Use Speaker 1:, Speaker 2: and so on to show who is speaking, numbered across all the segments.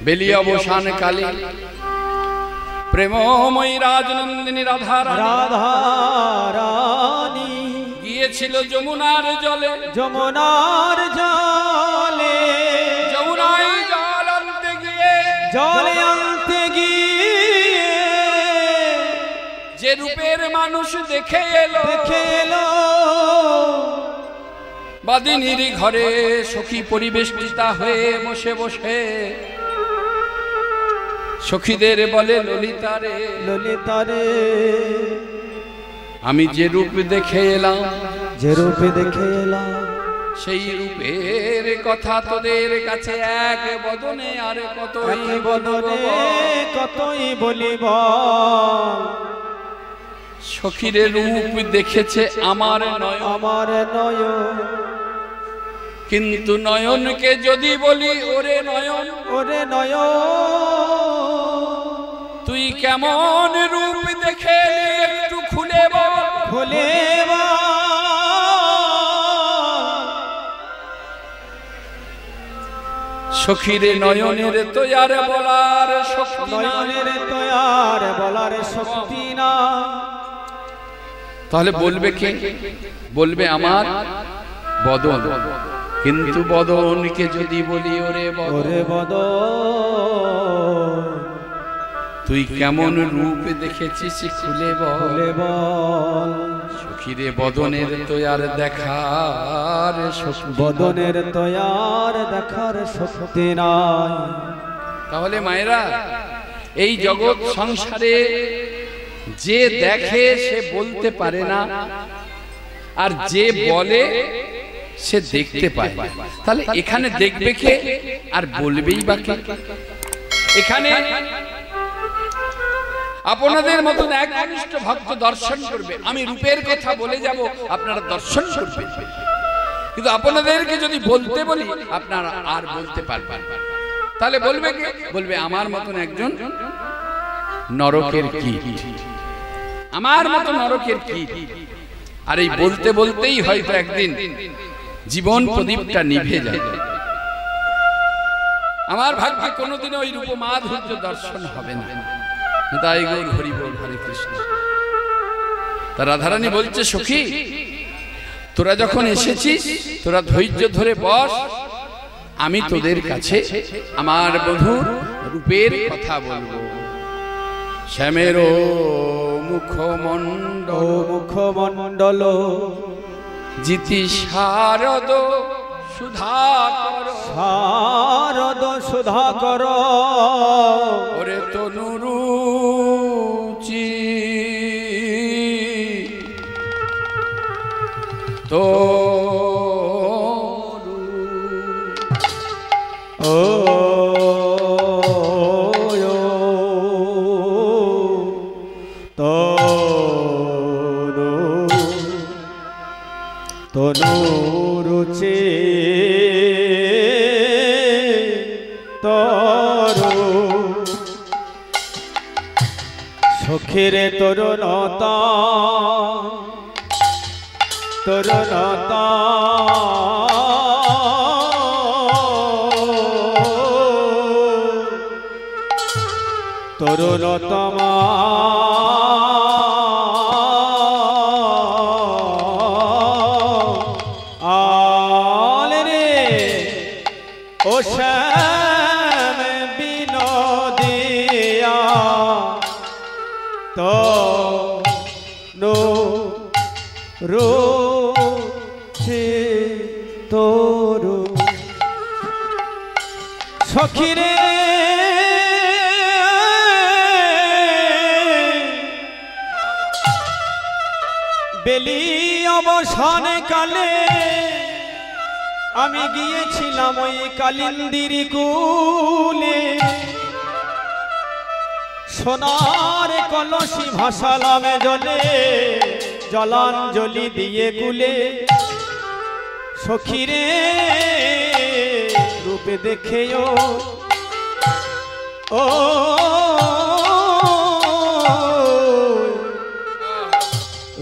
Speaker 1: বেলি অবসান কালী প্রেমময়ী রাজনন্দিনী রাধারানী গিয়েছিল যমুনার জলে,
Speaker 2: যমুনার জলে,
Speaker 1: যমুনায় জল আনতে গিয়ে,
Speaker 2: জলে আনতে গিয়ে
Speaker 1: যে রূপের মানুষ দেখে এলো, বাদিনীর ঘরে সখী পরিবেষ্টিতা হয়ে বসে বসে সখীদের বলে, ললিতারে
Speaker 2: ললিতারে
Speaker 1: আমি যে রূপ দেখে এলাম,
Speaker 2: যে রূপে দেখে এলাম,
Speaker 1: সেই রূপের কথা তোদের কাছে এক বদনে আর কতই
Speaker 2: বদনে কতই বলিব।
Speaker 1: সখীর রূপ দেখেছে আমার নয়ন,
Speaker 2: আমার নয়ন,
Speaker 1: কিন্তু নয়নকে যদি বলি, ওরে নয়ন,
Speaker 2: ওরে নয়ন
Speaker 1: তুই কেমন রূপ দেখে একটু খুলে বল,
Speaker 2: খুলে বল।
Speaker 1: সখীর নয়নের তো আর বলার শক্তি,
Speaker 2: নয়নের তো আর বলার শক্তি না।
Speaker 1: তাহলে বলবে কে? বলবে আমার বদন, কিন্তু বদনকে যদি বলি, ওরে
Speaker 2: বদন
Speaker 1: তুই কেমন রূপ দেখেছিস খুলে বল। সখীরে বদনের তো আর দেখার,
Speaker 2: বদনের তো আর দেখার শক্তি নাই।
Speaker 1: তাহলে মায়েরা, এই জগৎ সংসারে যে দেখে সে বলতে পারে না, আর যে বলে সে দেখতে পায়। তাহলে এখানে দেখবে কে আর বলবেই বা কে? এখানে আপনাদের মতন এক ঘনিষ্ঠ ভক্ত দর্শন করবে, আমি রূপের কথা বলে যাব, আপনারা দর্শন করবেন। কিন্তু আপনাদেরকে যদি বলতে বলি, আপনারা আর বলতে পারবেন। তাহলে বলবে কে? বলবে আমার মতন একজন নরকের কীট, আমার মতো নরকের কীট। আর এই বলতে বলতেই হয়তো একদিন জীবন প্রদীপটা নিভে যায়। আমার ভাগ্যে কোনোদিনও ওই রূপ মাধুর্য দর্শন হবে না। তাই গৌর হরি বল, হরে কৃষ্ণ। তা রাধারানী বলছে, সখী তোরা যখন এসেছিস, তোরা ধৈর্য ধরে বস, আমি তোদের কাছে আমার বধূর রূপের কথা বলবো। শ্যামের
Speaker 2: মুখমণ্ডল
Speaker 1: জিতি শারদ সুধাকর,
Speaker 2: শারদ সুধাকর
Speaker 1: ওরে তনুরুচি তো
Speaker 2: ও তনুরুচি তরু সখীরে তরুণতা, তরুণতা তরুণতমা ও শ্যাম বিনোদিয়া তো নো রুচি তোরু সখীরে বেলি অবসান কালে আমি গিয়েছিলাম ওই কালিন্দির কুলে, সোনার কলসি ভাসালাম জলে, জলাঞ্জলি দিয়ে কুলে। সখীরে রূপে দেখেও ও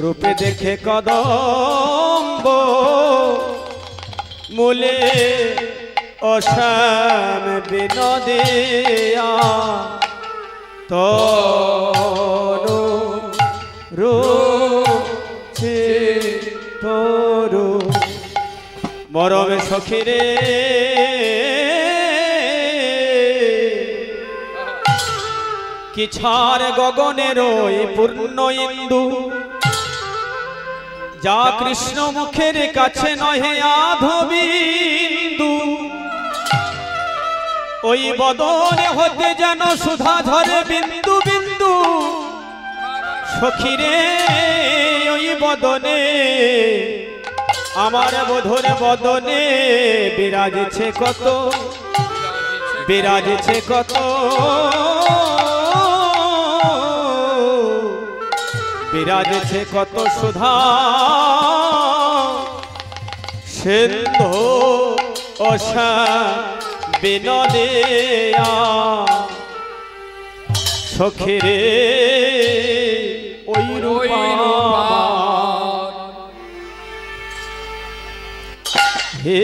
Speaker 2: রূপে দেখে কদম্ব মূলে অশ্যাম বিনোদিয়া তনু রূপে তরু মরমে সখিরে কি ছাড় গগনের ওই পূর্ণ ইন্দু যা কৃষ্ণ মুখের কাছে নহে আধবিন্দু ওই বদনে হতে যেন সুধা ঝরে বিন্দু বিন্দু সখিরে ওই বদনে আমার বধুর বদনে বিরাজছে কত বিরাজছে কত বিরাজছে কত সুধা সিন্ধু অশ্যাম বিনোদিয়া সখিরে ওই রূপা হে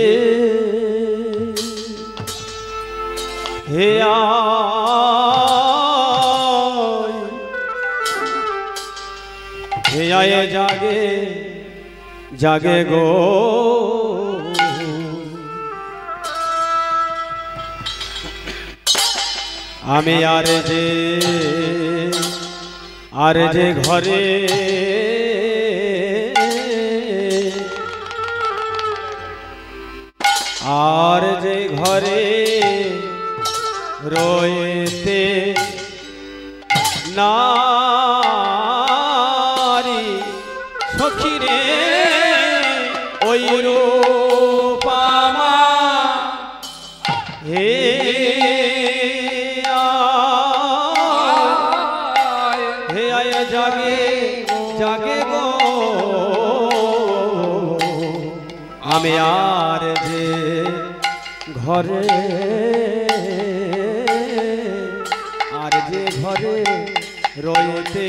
Speaker 2: হে আয় জাগে জাগে গো আমি আর যে ঘরে আর যে ঘরে রইতে নারী সখিরে ওই রূপমা হে হে আয় জাগে জাগে গো আমি আর যে ঘরে রইতে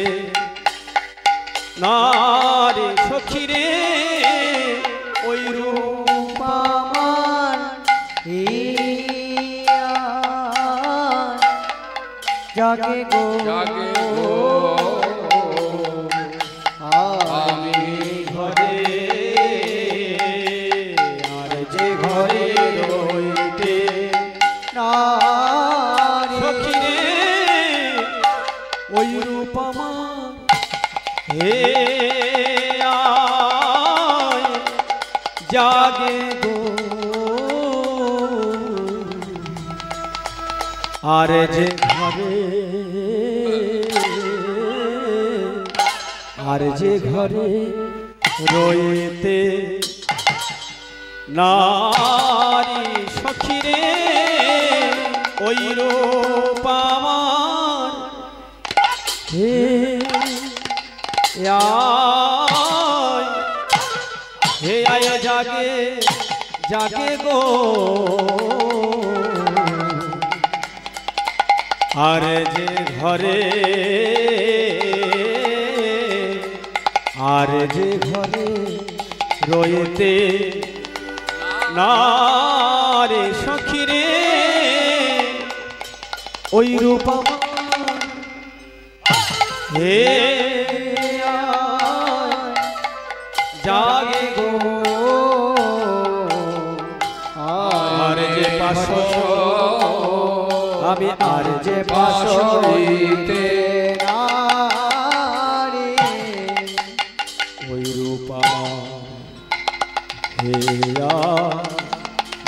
Speaker 2: নারী সখিরে ওই রূপমান জাগে গো
Speaker 1: জাগে গো
Speaker 2: আমি ঘরে আর যে ঘরে রইতে নারী সখিরে ওই রূপমা হে আয় জাগে গো আর যে ঘরে আর যে ঘরে রইতে নারী সখিরে ওই রূপমা হে আয় জাগে জাগে গো আর যে ঘরে আর যে ঘরে রইতে নারী সখিরে ওই রূপমা হে জাগে গো আর যে পাশো আমি আর যে পাশো রইতে নারী ওই রূপা হে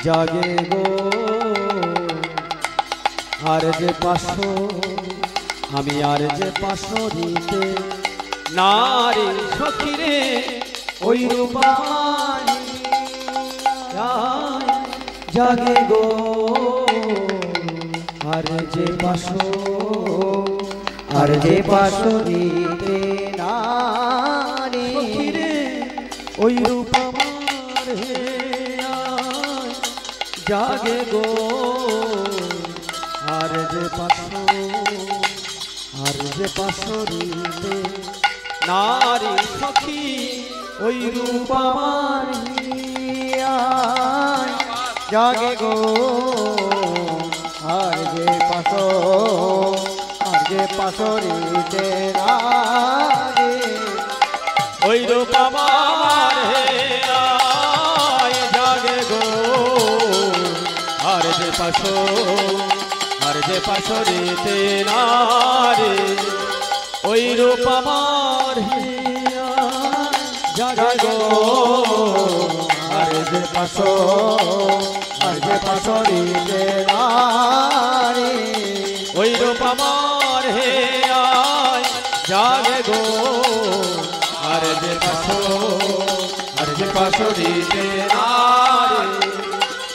Speaker 2: জাগে গো আর যে পাশো আমি আর যে পাশো রইতে নারী সখিরে ওই রূপা জাগে গো আর যে পাশো দিতে নারী সখিরে ওই রূপা জাগে গো আর যে পাশো দিতে নারী সখী ওই রূপমা
Speaker 3: জাগে গো আর যে পাশরিতে রাগে
Speaker 2: ওই রূপ আমার হে আয় জাগে গো আর যে পাশরিতে নারে ওই রূপ আমার হে আয় জাগে গো
Speaker 3: আর যে পাশরিতে রাগে
Speaker 2: ওই রূপ আমার হে আয় জাগে গো আর যে পাশরিতে নারে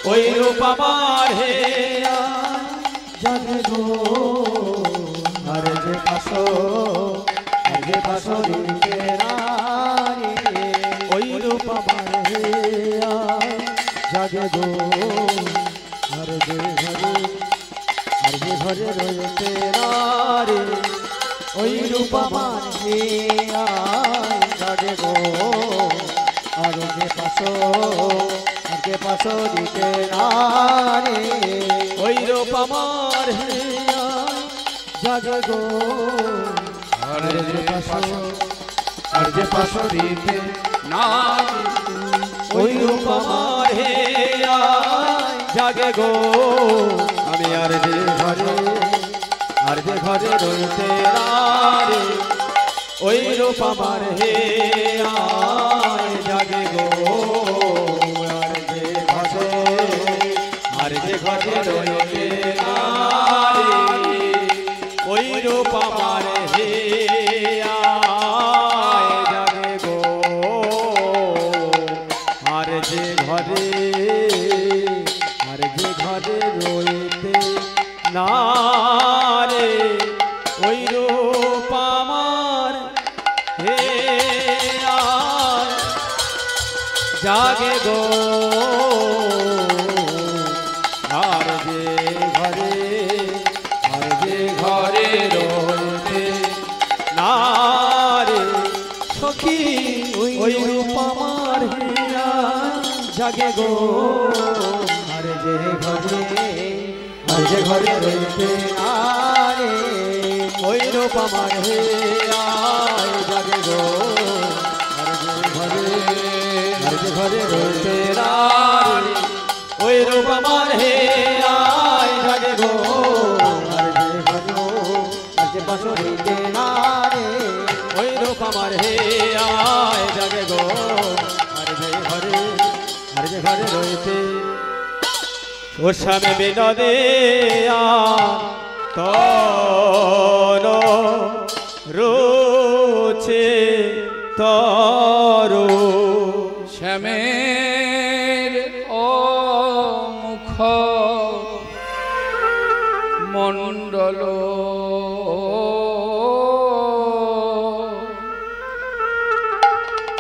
Speaker 2: ওই রূপ আমার হে আয়
Speaker 3: জাগে গো আর যে পাশরিতে রাগে
Speaker 2: ওই রূপ আমার হে আয়
Speaker 3: জাগে গো আর যে ঘরে রয়েছে নারে ওই রূপ আমার হে আয় জাগে গো আর যে পাশরিতে নারে
Speaker 2: ওই রূপ আমার হে আয়
Speaker 3: জাগে গো
Speaker 1: আর যে পাশরিতে নারে
Speaker 2: ওই রূপ আমার হে আয় জাগে গো আমি আর যে ঘরে রইতে রে ওই রূপ আমার হে আয় জাগে গো আর যে ঘরে রইতে রে ওই রূপ আমার হে আয় জাগে গো আর যে ঘরে রইতে না রে ওই রূপ আমার হে আয় জাগে গো আর যে ঘরে রইতে না রে সখী ওই রূপ আমার হে আয় জাগে গো
Speaker 3: আর যে ঘরে রইতে আরে
Speaker 2: ওই রূপ আমার হে আয় জাগে গো
Speaker 3: আর যে ঘরে রইতে
Speaker 2: রে ওই রূপ আমার হে আয় জাগে গো
Speaker 3: আর যে পাশরিতে নারে
Speaker 2: ওই রূপ আমার হে আয় জাগে গো আর যে ঘরে রইতে ও স্বামী বিনোদে তর রুচে তরু
Speaker 1: শ্যামের ও মুখ মণ্ডল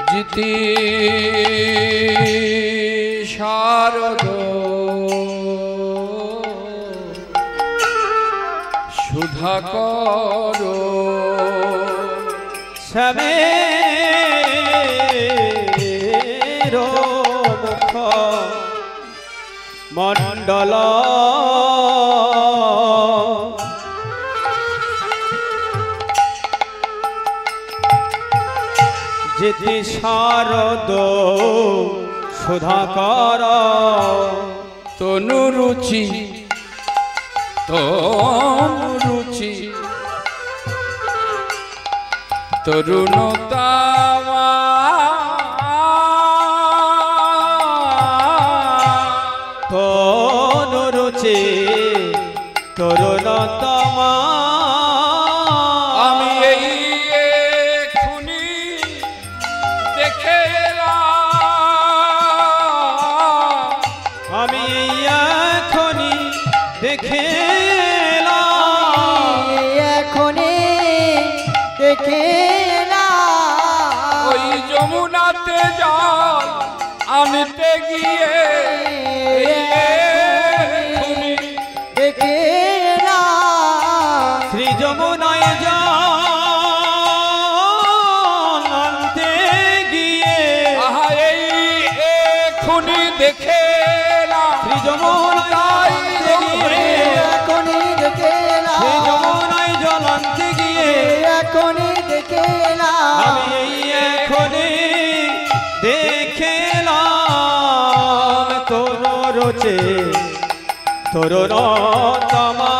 Speaker 1: জিতি শারদ সুধাকর
Speaker 2: শ্যামের মুখ মণ্ডল জিতি শারদ সুধাকর
Speaker 1: তনুরুচি তনুরুচি তরুণতা
Speaker 2: তনুরুচি তরুণতমা
Speaker 1: আমি এই এক্ষুনি দেখে
Speaker 2: আমি এখনি দেখে
Speaker 3: এখনে দেখে না
Speaker 1: ওই যমুনাতে জল আনতে গিয়ে এক্ষুনি
Speaker 3: দেখে না
Speaker 2: শ্রী যমুনায় জল আনতে গিয়ে
Speaker 1: আহা এই এক্ষুনি দেখে
Speaker 2: শ্রী তরুণ তমা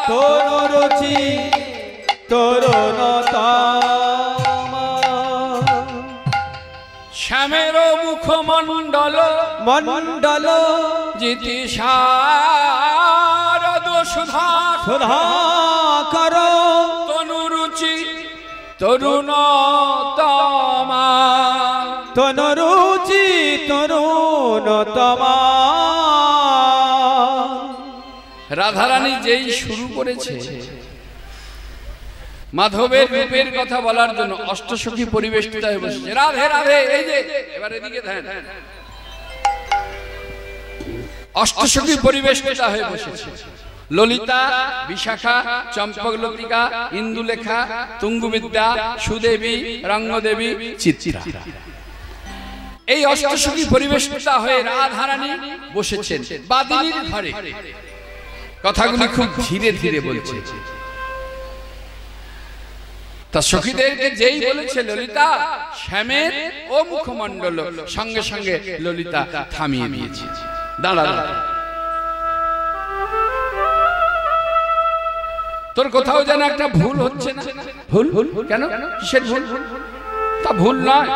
Speaker 2: তরুণ রুচি তরুণ তমা
Speaker 1: শ্যামের মুখমণ্ডল
Speaker 2: মণ্ডল
Speaker 1: জিতি শারদ সুধা
Speaker 2: সুধা কর
Speaker 1: তনুরুচি তরুণতমা
Speaker 2: তনুরুচি তরুণতমা
Speaker 1: রাধারানী যেই শুরু করেছে মাধবের রূপের কথা বলার জন্য অষ্টসখী পরিবেষ্টিত হয়ে বসেছে। রাধে রাধে, এই যে এবার এদিকে ধ্যান, অষ্টসখী পরিবেষ্টিত হয়ে বসেছে। ললিতা, বিশাখা, চম্পকলতিকা, ইন্দুলেখা, তুঙ্গুবিদ্যা, সুদেবী, রঙ্গদেবী, চিত্রা, এই অষ্টসখী পরিবেষ্টিত হয়ে রাধারানী বসেছেন বাদিনীর ঘরে। কথাগুলি খুব ধীরে ধীরে বলছে। তা সখীদেরকে যেই বলেছে ললিতা শ্যামের ও মুখমণ্ডল, সঙ্গে সঙ্গে ললিতা থামিয়ে দিয়েছে। দাঁড়া, তোর কোথাও যেন একটা ভুল হচ্ছে না? ভুল? কেন? কিসের ভুল? তা ভুল নয়।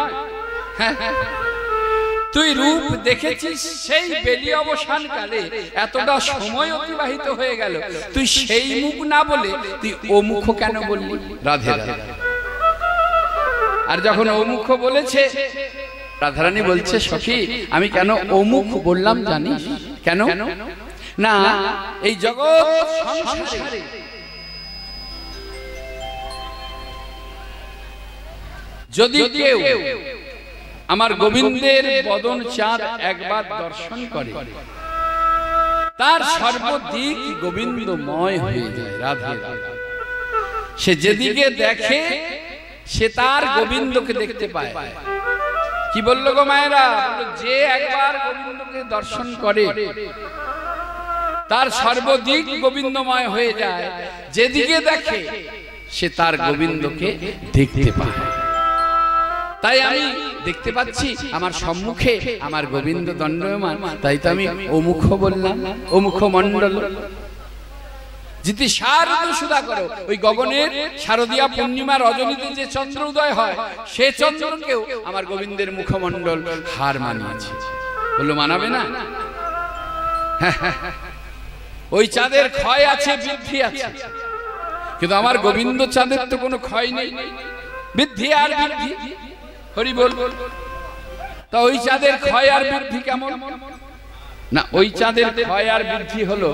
Speaker 1: হ্যাঁ, তুই রূপ দেখেছিস সেই বেলি অবসান কালে, এতটা সময় অতিবাহিত হয়ে গেল, তুই সেই মুখ না বলে তুই ও মুখ কেন বললি? রাধে রাধে। আর যখন ও মুখ বলেছে, রাধারানী বলছে সখী আমি কেন ও মুখ বললাম জানিস? কেন না, এই জগৎ সংসারে যদি কেউ আমার গোবিন্দের বদন চাঁদ একবার দর্শন করে, তার সর্বদিক গোবিন্দময় হয়ে যায়। রাধে রাধে। সে যেদিকে দেখে সে তার গোবিন্দকে দেখতে পায়। কি বললো গো মায়েরা? যে একবার গোবিন্দকে দর্শন করে তার সর্বদিক গোবিন্দময় হয়ে যায়। যেদিকে দেখে সে তার গোবিন্দকে দেখতে পায়। তাই আমি দেখতে পাচ্ছি আমার সম্মুখে আমার গোবিন্দ দণ্ডায়মান, তাই তো আমি ও মুখ বললাম, ও মুখ মণ্ডল জিতি শারদ সুধা করো। ওই গগনের শারদীয়া পূর্ণিমা রজনীতে যে চন্দ্র উদয় হয়, সে চন্দ্রকেও আমার গোবিন্দের মুখমণ্ডল হার মানিয়েছে। বললো মানাবে না? ওই চাঁদের ক্ষয় আছে, বৃদ্ধি আছে, কিন্তু আমার গোবিন্দ চাঁদের তো কোনো ক্ষয় নেই, বৃদ্ধি আর বৃদ্ধি। হরি বল। তা ওই চাঁদের ক্ষয় আর বৃদ্ধি কেমন? না, ওই চাঁদের ক্ষয় আর বৃদ্ধি হলো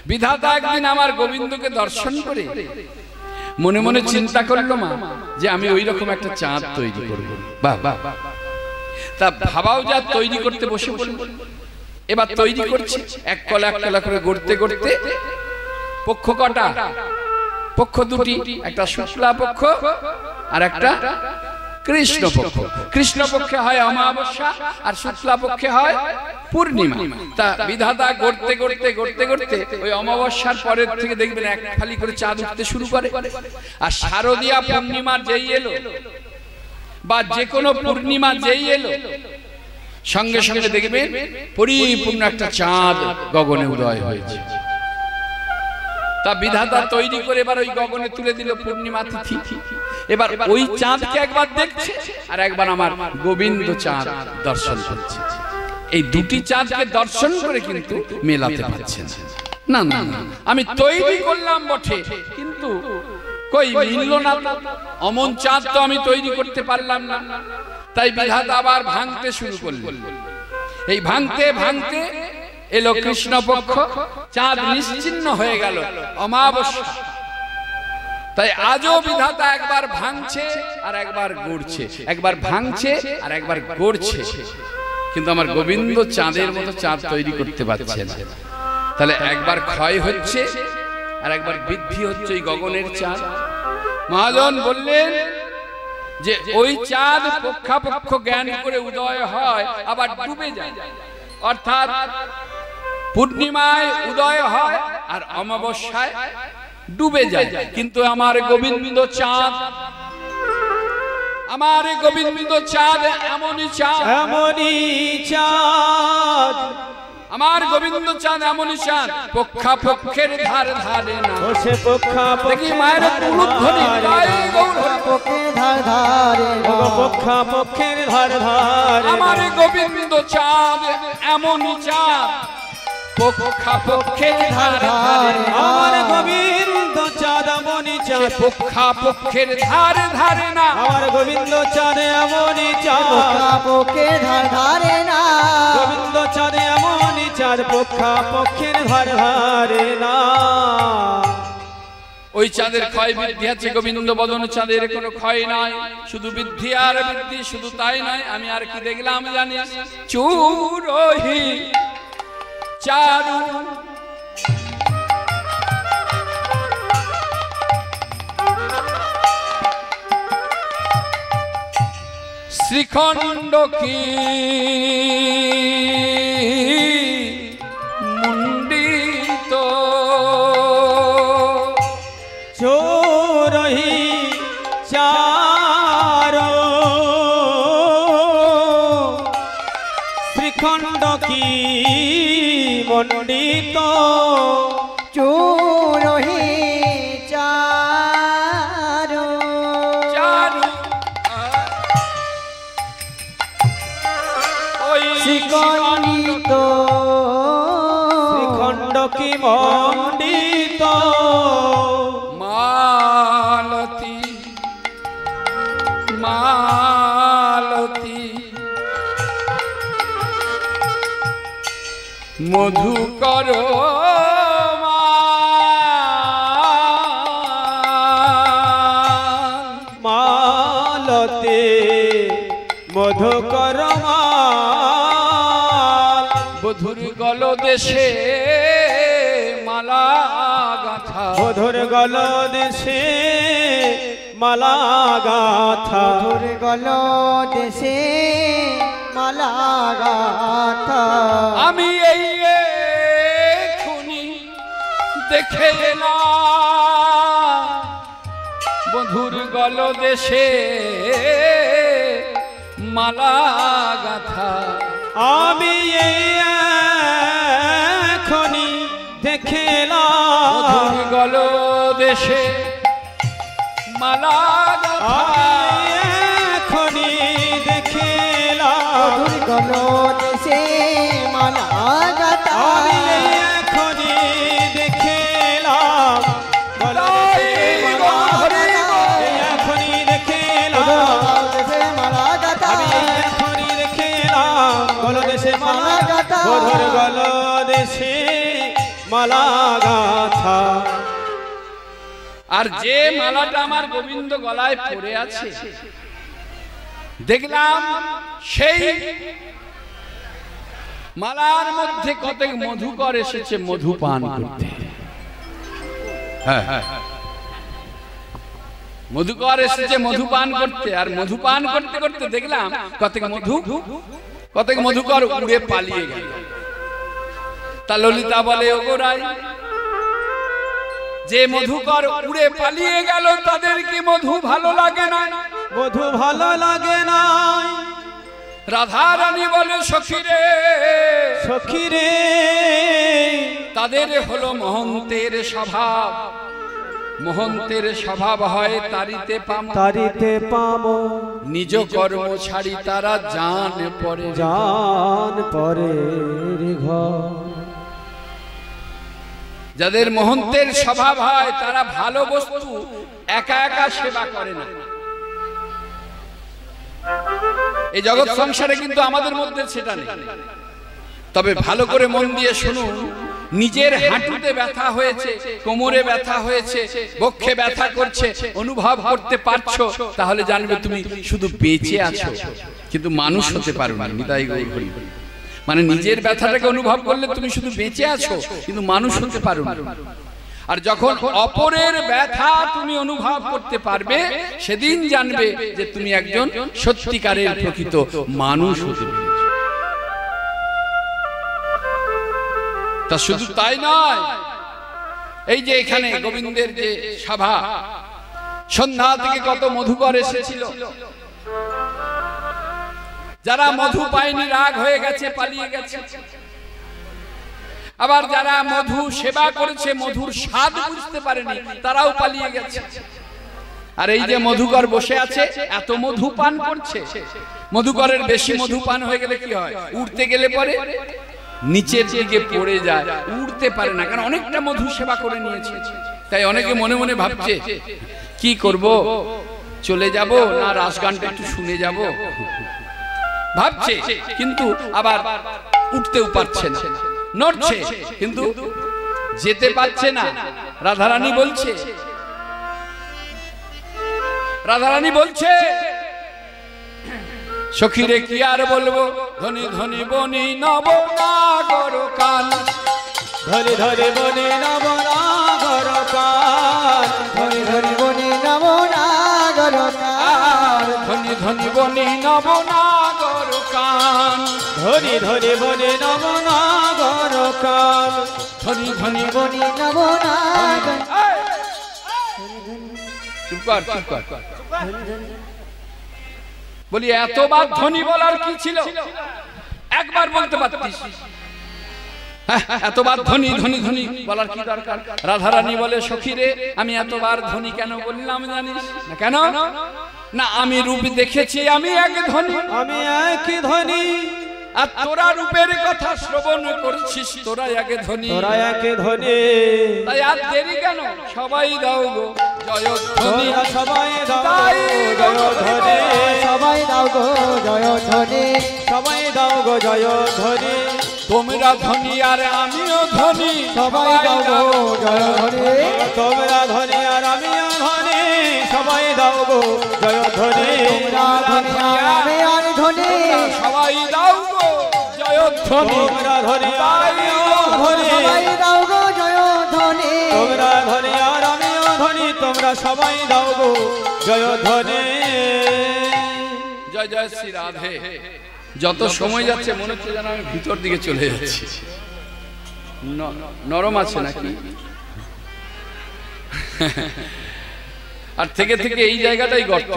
Speaker 1: বিধাতা একদিন আমার গোবিন্দকে দর্শন করে মনে মনে চিন্তা করলো মা যে আমি ওই রকম একটা চাঁদ তৈরি করব। বাহ বাহ। তা ভাবাও যা তৈরি করতে বসে পড়ল। এবার তৈরি করছে এক কলা এক কলা করে গড়তে গড়তে পক্ষ কটা? পক্ষ দুটি, একটা শুক্লা পক্ষ আর একটা কৃষ্ণ পক্ষ। কৃষ্ণ পক্ষে হয় অমাবস্যা আর শুক্লা পক্ষে হয় পূর্ণিমা। তা বিধাতা গড়তে গড়তে গড়তে গড়তে ওই অমাবস্যার পরের থেকে দেখবেন এক ফালি করে চাঁদ উঠতে শুরু করে। আর শারদীয়া পূর্ণিমা যেই এলো বা যে কোনো পূর্ণিমা যেই এলো, সঙ্গে সঙ্গে দেখবেন পরিপূর্ণ একটা চাঁদ গগনে উদয় হয়েছে। তা বিধাতা তৈরি করে এবার ওই গগনে তুলে দিল পূর্ণিমা তিথি। এবার ওই চাঁদকে একবার দেখছে আর একবার আমার গোবিন্দ চাঁদ দর্শন করছে। এই দুটি চাঁদকে দর্শন করে কিন্তু মেলাতে পারছেন না। না না, আমি তৈরি করলাম বটে, কিন্তু কই মিলল না। অমন চাঁদ তো আমি তৈরি করতে পারলাম না। তাই বিধাতা আবার ভাঙতে শুরু করলেন। এই ভাঙতে ভাঙতে এলো কৃষ্ণ পক্ষ, চাঁদ নিশ্চিহ্ন হয়ে গেল, অমাবস্যা। তাই আজও বিধাতা একবার ভাঙছে আর একবার গড়ছে, একবার ভাঙছে আর একবার গড়ছে, কিন্তু আমার গোবিন্দ চাঁদের মতো চাঁদ তৈরি করতে পারছে না। তাহলে একবার ক্ষয় হচ্ছে আর একবার বৃদ্ধি হচ্ছে ওই গগনের চাঁদ। মহাজন বললেন যে ওই চাঁদ পক্ষাপক্ষ জ্ঞান করে উদয় হয় আবার ডুবে যায়, অর্থাৎ পূর্ণিমায় উদয় হয় আর অমাবস্যায় ডুবে যায়। কিন্তু আমার গোবিন্দ চাঁদ আমার গোবিন্দ চাঁদ এমনই চাঁদ,
Speaker 2: এমনই চাঁদ,
Speaker 1: আমার গোবিন্দ চাঁদ এমনই চাঁদ, পক্ষা পক্ষের ধার ধারে না।
Speaker 2: সে পক্ষা
Speaker 1: দেখি মায়ের উলুধ্বনি গাই গৌর হরি।
Speaker 3: পক্ষের ধার ধারে না,
Speaker 2: পক্ষা পক্ষের ধার ধারে।
Speaker 1: আমার গোবিন্দ চাঁদ এমনই চাঁদ, পক্ষা পক্ষের ধার ধারে না।
Speaker 2: আমার গোবিন্দ চাঁদ এমনই চাঁদ,
Speaker 1: পক্ষা পক্ষের ধার ধারে না।
Speaker 2: আমার গোবিন্দ চাঁদ এমনই চাঁদ,
Speaker 3: পক্ষা পক্ষের ধার ধারে না।
Speaker 2: গোবিন্দ চাঁদ এমনই চাঁদ, পক্ষা পক্ষের ধার ধারে না।
Speaker 1: ওই চাঁদের ক্ষয় বৃদ্ধি আছে, গোবিন্দ বদন চাঁদের কোনো ক্ষয় নাই, শুধু বৃদ্ধি আর বৃদ্ধি। শুধু তাই নয়, আমি আর কি দেখলাম জানিস? চুরহি চারু শ্রীখণ্ড কি মুন্ডিত,
Speaker 2: চোরহি চার শ্রীখণ্ড কি মণ্ডিত,
Speaker 3: চুরহি চারু
Speaker 1: চারু ওই
Speaker 3: শ্রীখণ্ডিত,
Speaker 2: শ্রীখণ্ড কি মণ্ডিত,
Speaker 1: মালতী মালতী মধুকর
Speaker 2: মালতে মধুকর মাল,
Speaker 1: বধুর গল দেশে মালা গাথা,
Speaker 2: মধুর গল দেশে মালা গাথা,
Speaker 3: মধুর গল দেশে মালা গাথা।
Speaker 1: আমি এই খুনি দেখে এলাম বধুর গল দেশে মালা গাথা।
Speaker 2: আমি এখনি দেখলাম
Speaker 1: বধুর গল দেশে মালা গাথা।
Speaker 2: আমি এখনি দেখলাম
Speaker 3: মধুর গল দেশে মালা গাথা।
Speaker 2: আমি এখনি দেখলাম এখনি দেখলাম
Speaker 3: দেশে মালা গাথা।
Speaker 2: আমি এখনি দেখলাম গল দেশে মালা গাথা, বধুর গল দেশে মালা গাথা।
Speaker 1: আর যে মালাটা আমার গোবিন্দ গলায় পড়ে আছে, দেখলাম সেই মালার মধ্যে কতক মধুকর এসেছে মধু পান করতে। মধুকর এসেছে মধু পান করতে, আর মধু পান করতে করতে দেখলাম কতক মধুকর উড়ে পালিয়ে গেল। তা ললিতা বলে, ওগো রাই, যে মধুকর উড়ে পালিয়ে গেল তাদের কি মধু ভালো লাগে না?
Speaker 2: মধু ভালো লাগে না।
Speaker 1: রাধা রানী বলে, সখীরে
Speaker 2: সখীরে
Speaker 1: তাদের হলো মহন্তের স্বভাব, মহন্তের স্বভাব হয় তারিতে পাম,
Speaker 2: তারিতে পামো
Speaker 1: নিজ কর্ম ছাড়ি তারা জান পরে।
Speaker 2: জান পরে ঘর,
Speaker 1: যাদের মহন্তের স্বভাব হয় তারা ভালো বস্তু একা একা সেবা করে না। এই জগৎ সংসারে কিন্তু আমাদের মধ্যে সেটা নেই। তবে ভালো করে মন দিয়ে শুনুন, নিজের হাঁটুতে ব্যথা হয়েছে, কোমরে ব্যথা হয়েছে, বক্ষে ব্যথা করছে, অনুভব করতে পারছো, তাহলে জানবে তুমি শুধু বেঁচে আছো, কিন্তু মানুষ হতে পারো না। নিতাই গৌর হরি। মানে নিজের ব্যথাটাকে অনুভব করলে তুমি শুধু বেঁচে আছো, কিন্তু মানুষ হতে পারো না। আর যখন অপরের ব্যথা তুমি অনুভব করতে পারবে, সেদিন জানবে যে তুমি একজন সত্যিকারের প্রকৃত মানুষ হতে পেরেছো। তা শুধু তাই নয়, এই যে এখানে গোবিন্দের যে সভা, সন্ধ্যা থেকে কত মধুকর এসেছিল, যারা মধু পায়নি রাগ হয়ে গেছে, পালিয়ে গেছে। আবার যারা মধু সেবা করেছে, মধুর স্বাদ বুঝতে পারেনি, তারাও পালিয়ে গেছে। আর এই যে মধুকর বসে আছে, এত মধু পান করছে। মধুকরের বেশি মধু পান হয়ে গেলে কি হয়? উঠতে গেলে পরে নিচের দিকে পড়ে যায়, উঠতে পারে না, কারণ অনেকটা মধু সেবা করে নিয়েছে। তাই অনেকে মনে মনে ভাবছে কি করব, চলে যাব না রাসগানটা একটু শুনে যাব, ভাবছে, কিন্তু আবার উঠতেও পারছে না, নড়ছে কিন্তু যেতে পারছে না। রাধারানী বলছে, রাধারানী বলছে, সখীরে কি আর বলবো, ধনী ধনী বনি নবনাগর কান,
Speaker 2: ধরে ধরে বনে নবনাগর কান,
Speaker 3: ধনী ধনী বনি নবনাগর কান,
Speaker 1: ধনী ধনী বনি নবনাগর কান,
Speaker 2: ধরে ধরে বনে নবনাগর কান,
Speaker 1: ধনী ধনী
Speaker 3: বনি নবনাগর।
Speaker 1: চুপ কর, চুপ কর। বলি এতবার ধনী বলার কি ছিল? একবার বলতে পারতিস। এতবার ধনী ধনী ধনী বলার কি দরকার? রাধারানী বলে, সখীরে আমি এতবার ধনী কেন বললাম জানিস না? কেন না, আমি রূপ দেখেছি, আমি এক ধনী,
Speaker 2: আমি এক ধনী,
Speaker 1: আর তোরা রূপের কথা শ্রবণ করছিস, তোরা এক ধনী,
Speaker 2: তোরা এক ধনী।
Speaker 1: তাই আর দেরি কেন, সবাই দাও গো জয়ধ্বনি,
Speaker 2: সবাই দাও জয় ধনী,
Speaker 3: সবাই দাও গো জয় ধ্বনি,
Speaker 2: সবাই দাও গো জয় ধনী।
Speaker 1: তোমরা ধনী আর আমিও ধনী,
Speaker 3: সবাই দাও গো জয় ধ্বনি,
Speaker 2: তোমরা ধনী আর আমিও ধনী, সবাই দাও গো জয় ধনী।
Speaker 3: তোমরা ধনী আর আমি আর ধনী,
Speaker 1: সবাই দাও গো জয়ধ্বনি,
Speaker 2: তোমরা ধনী আর আমিও ধনী,
Speaker 3: সবাই দাও গো জয় ধ্বনি,
Speaker 2: তোমরা ধনী আর আমিও ধনী, তোমরা সবাই দাও গো জয় ধনী।
Speaker 1: জয় জয় শ্রী রাধে। যত সময় যাচ্ছে মনে হচ্ছে যেন আমি ভিতর দিকে চলে যাচ্ছি। নরম আছে নাকি? আর থেকে থেকে এই জায়গাটাই গর্ত।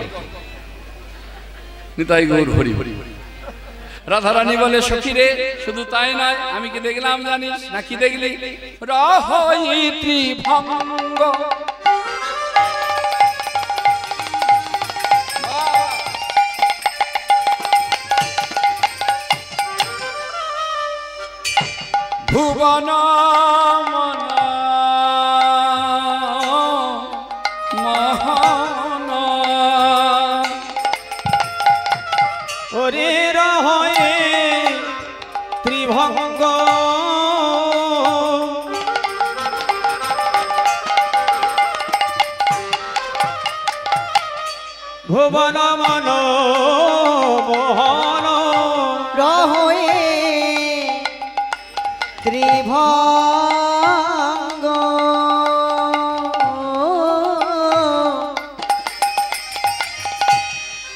Speaker 1: নিতাই গৌর হরি হরি। রাধারানী বলে, সখীরে শুধু তাই নয়, আমি কি দেখলাম জানিস না? কি দেখলি? রহইতি ভঙ্গ, ভুবন মনা মহান,
Speaker 2: ওরে রহয়ে ত্রিভঙ্গ, ভুবন মন মোহন,
Speaker 3: রহয়ে ত্রিভঙ্গ,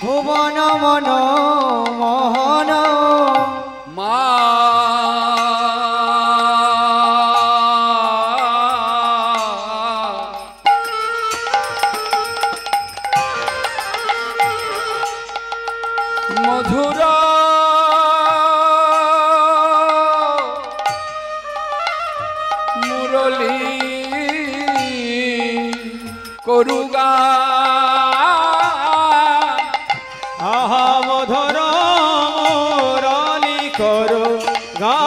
Speaker 3: ভুবন মন মোহন,
Speaker 1: মা মধুর মুরলী করুগা,
Speaker 2: আহা মধুর মুরলী করো গান,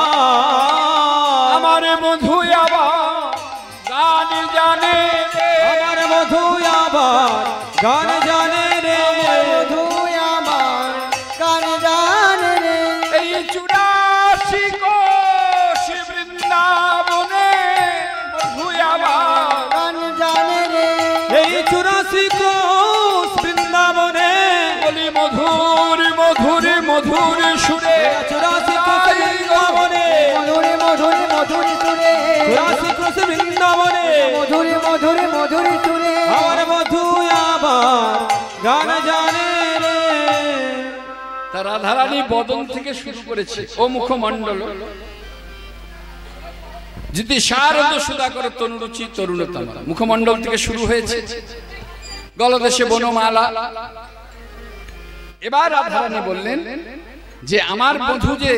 Speaker 1: আমার বন্ধু আবার গান জানে রে,
Speaker 2: আমার মধু আবার গান জানে রে,
Speaker 3: মধু আমার গান জানে রে,
Speaker 1: এই 84 কোষ বৃন্দাবনে বন্ধু আবার
Speaker 3: গান জানে রে,
Speaker 2: এই 84 কোষ বৃন্দাবনে,
Speaker 1: বলি মধুর মধুর মধুর সুরে
Speaker 2: 84 কোষ বৃন্দাবনে,
Speaker 3: মধুরে মধুরে মধুরে সুরে,
Speaker 2: 84 কোষ বৃন্দাবনে,
Speaker 3: মধুরে মধুরে মধুরে সুরে,
Speaker 2: আমার মধু আবার গান জানে রে।
Speaker 1: তা রাধারানী বদন থেকে শুরু করেছে, ও মুখমণ্ডল যদি শারদ সুধাকর তনুরুচি তরুণতম, মুখমণ্ডল থেকে শুরু হয়েছে, গলদেশে বনমালা। এবার রাধারানী বললেন, যে আমার বধূ যে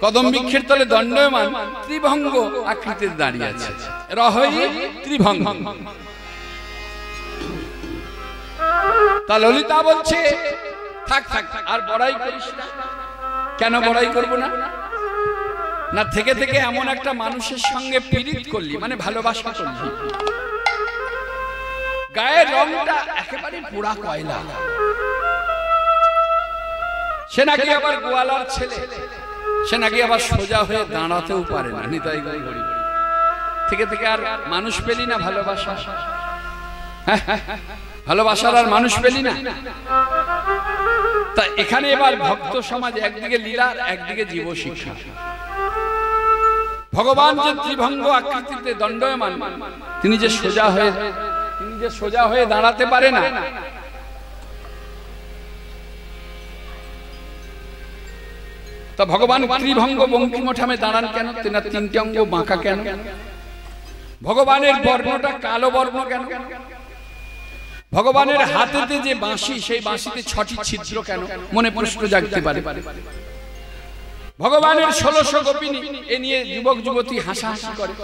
Speaker 1: কদম বৃক্ষের তলে দণ্ডায়মান ত্রিভঙ্গ আকৃতির দাঁড়িয়ে আছে, রহই ত্রিভঙ্গ। তা ললিতা বলছে থাক থাক আর বড়াই করিস না। কেন বড়াই করব না? না থেকে থেকে এমন একটা মানুষের সঙ্গে পীড়িত করলি, মানে ভালোবাসা করলি, গায়ের রংটা একেবারে পোড়া কয়লা। সে নাকি আবার গোয়ালার ছেলে, সে নাকি আবার সোজা হয়ে দাঁড়াতেও পারে না। নিতাই গৌর থেকে থেকে আর মানুষ পেলি না ভালোবাসা, ভালোবাসার আর মানুষ পেলি না। তা এখানে এবার ভক্ত সমাজ একদিকে লীলা, একদিকে জীব শিক্ষা। ভগবান যে ত্রিভঙ্গ আকৃতিতে দণ্ডায়মান, তিনি যে সোজা হয়ে দাঁড়াতে পারে না। তা ভগবান ত্রিভঙ্গ বঙ্কিমঠামে দাঁড়ান কেন? তেনার তিনটি অঙ্গ বাঁকা কেন? ভগবানের বর্ণটা কালো বর্ণ কেন? ভগবানের হাতেতে যে বাঁশি, সেই বাঁশিতে 6টি ছিদ্র কেন? মনে প্রশ্ন জাগতে পারে। ভগবানের 1600 গোপিনী এ নিয়ে যুবক যুবতী হাসাহাসি করে।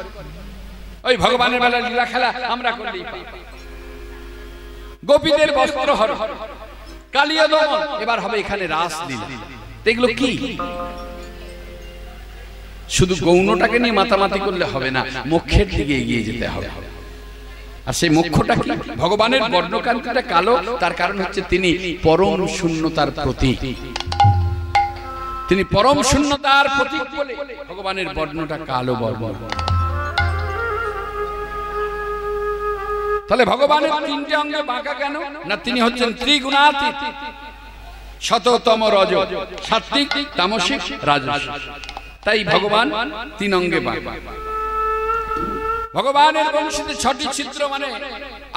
Speaker 1: ওই ভগবানের বেলা লীলা খেলা আমরা করলেই পাই। গোপীদের বস্ত্র হরণ, কালিয়া দমন, এবার হবে এখানে রাস লীলা। এগুলো কি? শুধু গৌণটাকে নিয়ে মাতামাতি করলে হবে না, মোক্ষের দিকে এগিয়ে যেতে হবে। আর সেই মোক্ষটা কি? ভগবানের বর্ণকান্তিটা কালো, তার কারণ হচ্ছে তিনি পরম শূন্যতার প্রতীক। তিনি পরম শূন্যতার প্রতীক বলে ভগবানের বর্ণটা কালো বর্ণ। তাহলে ভগবানের তিনটে অঙ্গে বাঁকা কেন? না তিনি হচ্ছেন ত্রিগুণাতীত, শততম রজ, সাত্বিক, তামসিক, রাজসিক। তাই ভগবান তিন অঙ্গে বাঁকা। ভগবানের বংশীতে 6টি ছিদ্র, মানে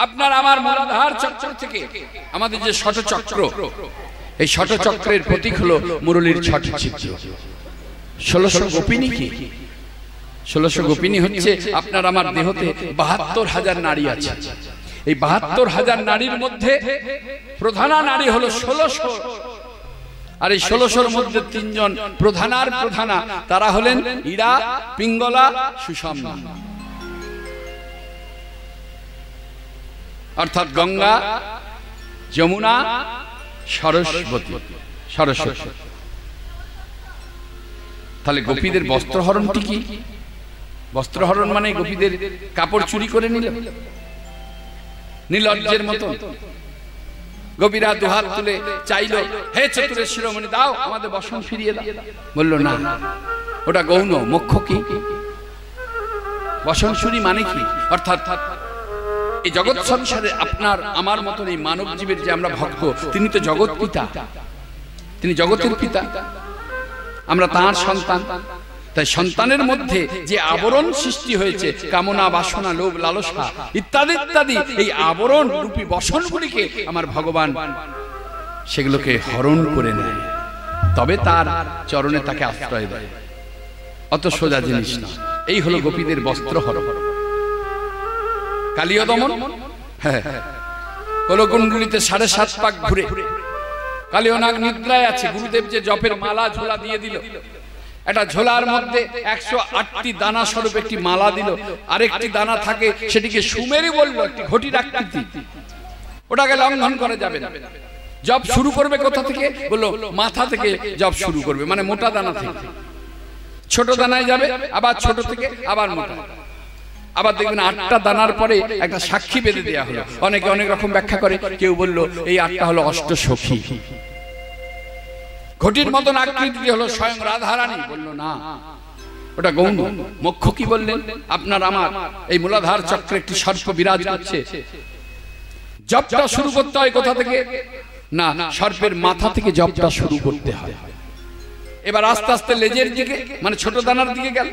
Speaker 1: আপনার আমার মূলাধার চক্র থেকে আমাদের যে ষটচক্র, এই ষটচক্রের প্রতীক হলো মুরলীর 6টি ছিদ্র। 1600 গোপিনী কি? 1600 গোপিনী হচ্ছে আপনার আমার দেহতে 72,000 নারী আছে। এই 72,000 নারীর মধ্যে প্রধানা নারী হলো 1600। আর এই 1600-র মধ্যে 3 জন প্রধানা, তারা হলেন ইরা, পিঙ্গলা, সুষমা। অর্থাৎ গঙ্গা, যমুনা, সরস্বতী। তাহলে গোপীদের বস্ত্রহরণটি কি? বস্ত্রহরণ মানে গোপীদের কাপড় চুরি করে নিল, নির্লজ্জের মতো। গোপীরা দুহাত তুলে চাইলো, হে চতুরের শিরোমণি দাও, আমাদের বসন ফিরিয়ে দাও। বলল না, ওটা গৌণ। মোক্ষ কি? বসন চুরি মানে কি? অর্থাৎ এই জগৎ সংসারে আপনার আমার মতন এই মানব জীবের যে আমরা ভক্ত, তিনি তো জগৎ পিতা, তিনি জগতের পিতা, আমরা তাঁর সন্তান। তাই সন্তানের মধ্যে যে আবরণ সৃষ্টি হয়েছে, কামনা, বাসনা, লোভ, লালসা ইত্যাদি ইত্যাদি, এই আবরণ রূপী বসনগুলিকে আমার ভগবান সেগুলোকে হরণ করে নেয়, তবে তার চরণে তাকে আশ্রয় দেয়। অত সোজা জিনিস না। এই হলো গোপীদের বস্ত্র হরণ। কালীয় দমন, হ্যাঁ, কলকুণ্ডলিতে 7.5 পাক ঘুরে কালীয় নাগ নিদ্রায় আছে। গুরুদেব যে জপের মালা ঝোলা দিয়ে দিল, একটা ঝোলার মধ্যে 108টি দানা স্বরূপ একটি মালা দিল, আরেকটি দানা থাকে সেটিকে সুমেরু বলল, একটি ঘটির আকৃতি, ওটাকে লঙ্ঘন করা যাবে না। জপ শুরু করবে কোথা থেকে? বললো মাথা থেকে জপ শুরু করবে, মানে মোটা দানা থেকে। ছোট দানায় যাবে, আবার ছোট থেকে আবার মোটা, আবার দেখবেন 8টা দানার পরে একটা সাক্ষী বেঁধে দেওয়া হলো। অনেকে অনেক রকম ব্যাখ্যা করে। কেউ বলল এই 8টা হলো অষ্টসখী, ঘটির মতন আকৃতি হলো স্বয়ং রাধারানী। বলল না, ওটা গৌণ। মোক্ষ কি বললেন? আপনার আমার এই মূলাধার চক্রে একটি সর্প বিরাজ করছে। জপটা শুরু করতে হয় কোথা থেকে? না, সর্পের মাথা থেকে জপটা শুরু করতে হয়। এবার আস্তে আস্তে লেজের দিকে, মানে ছোট দানার দিকে গেল,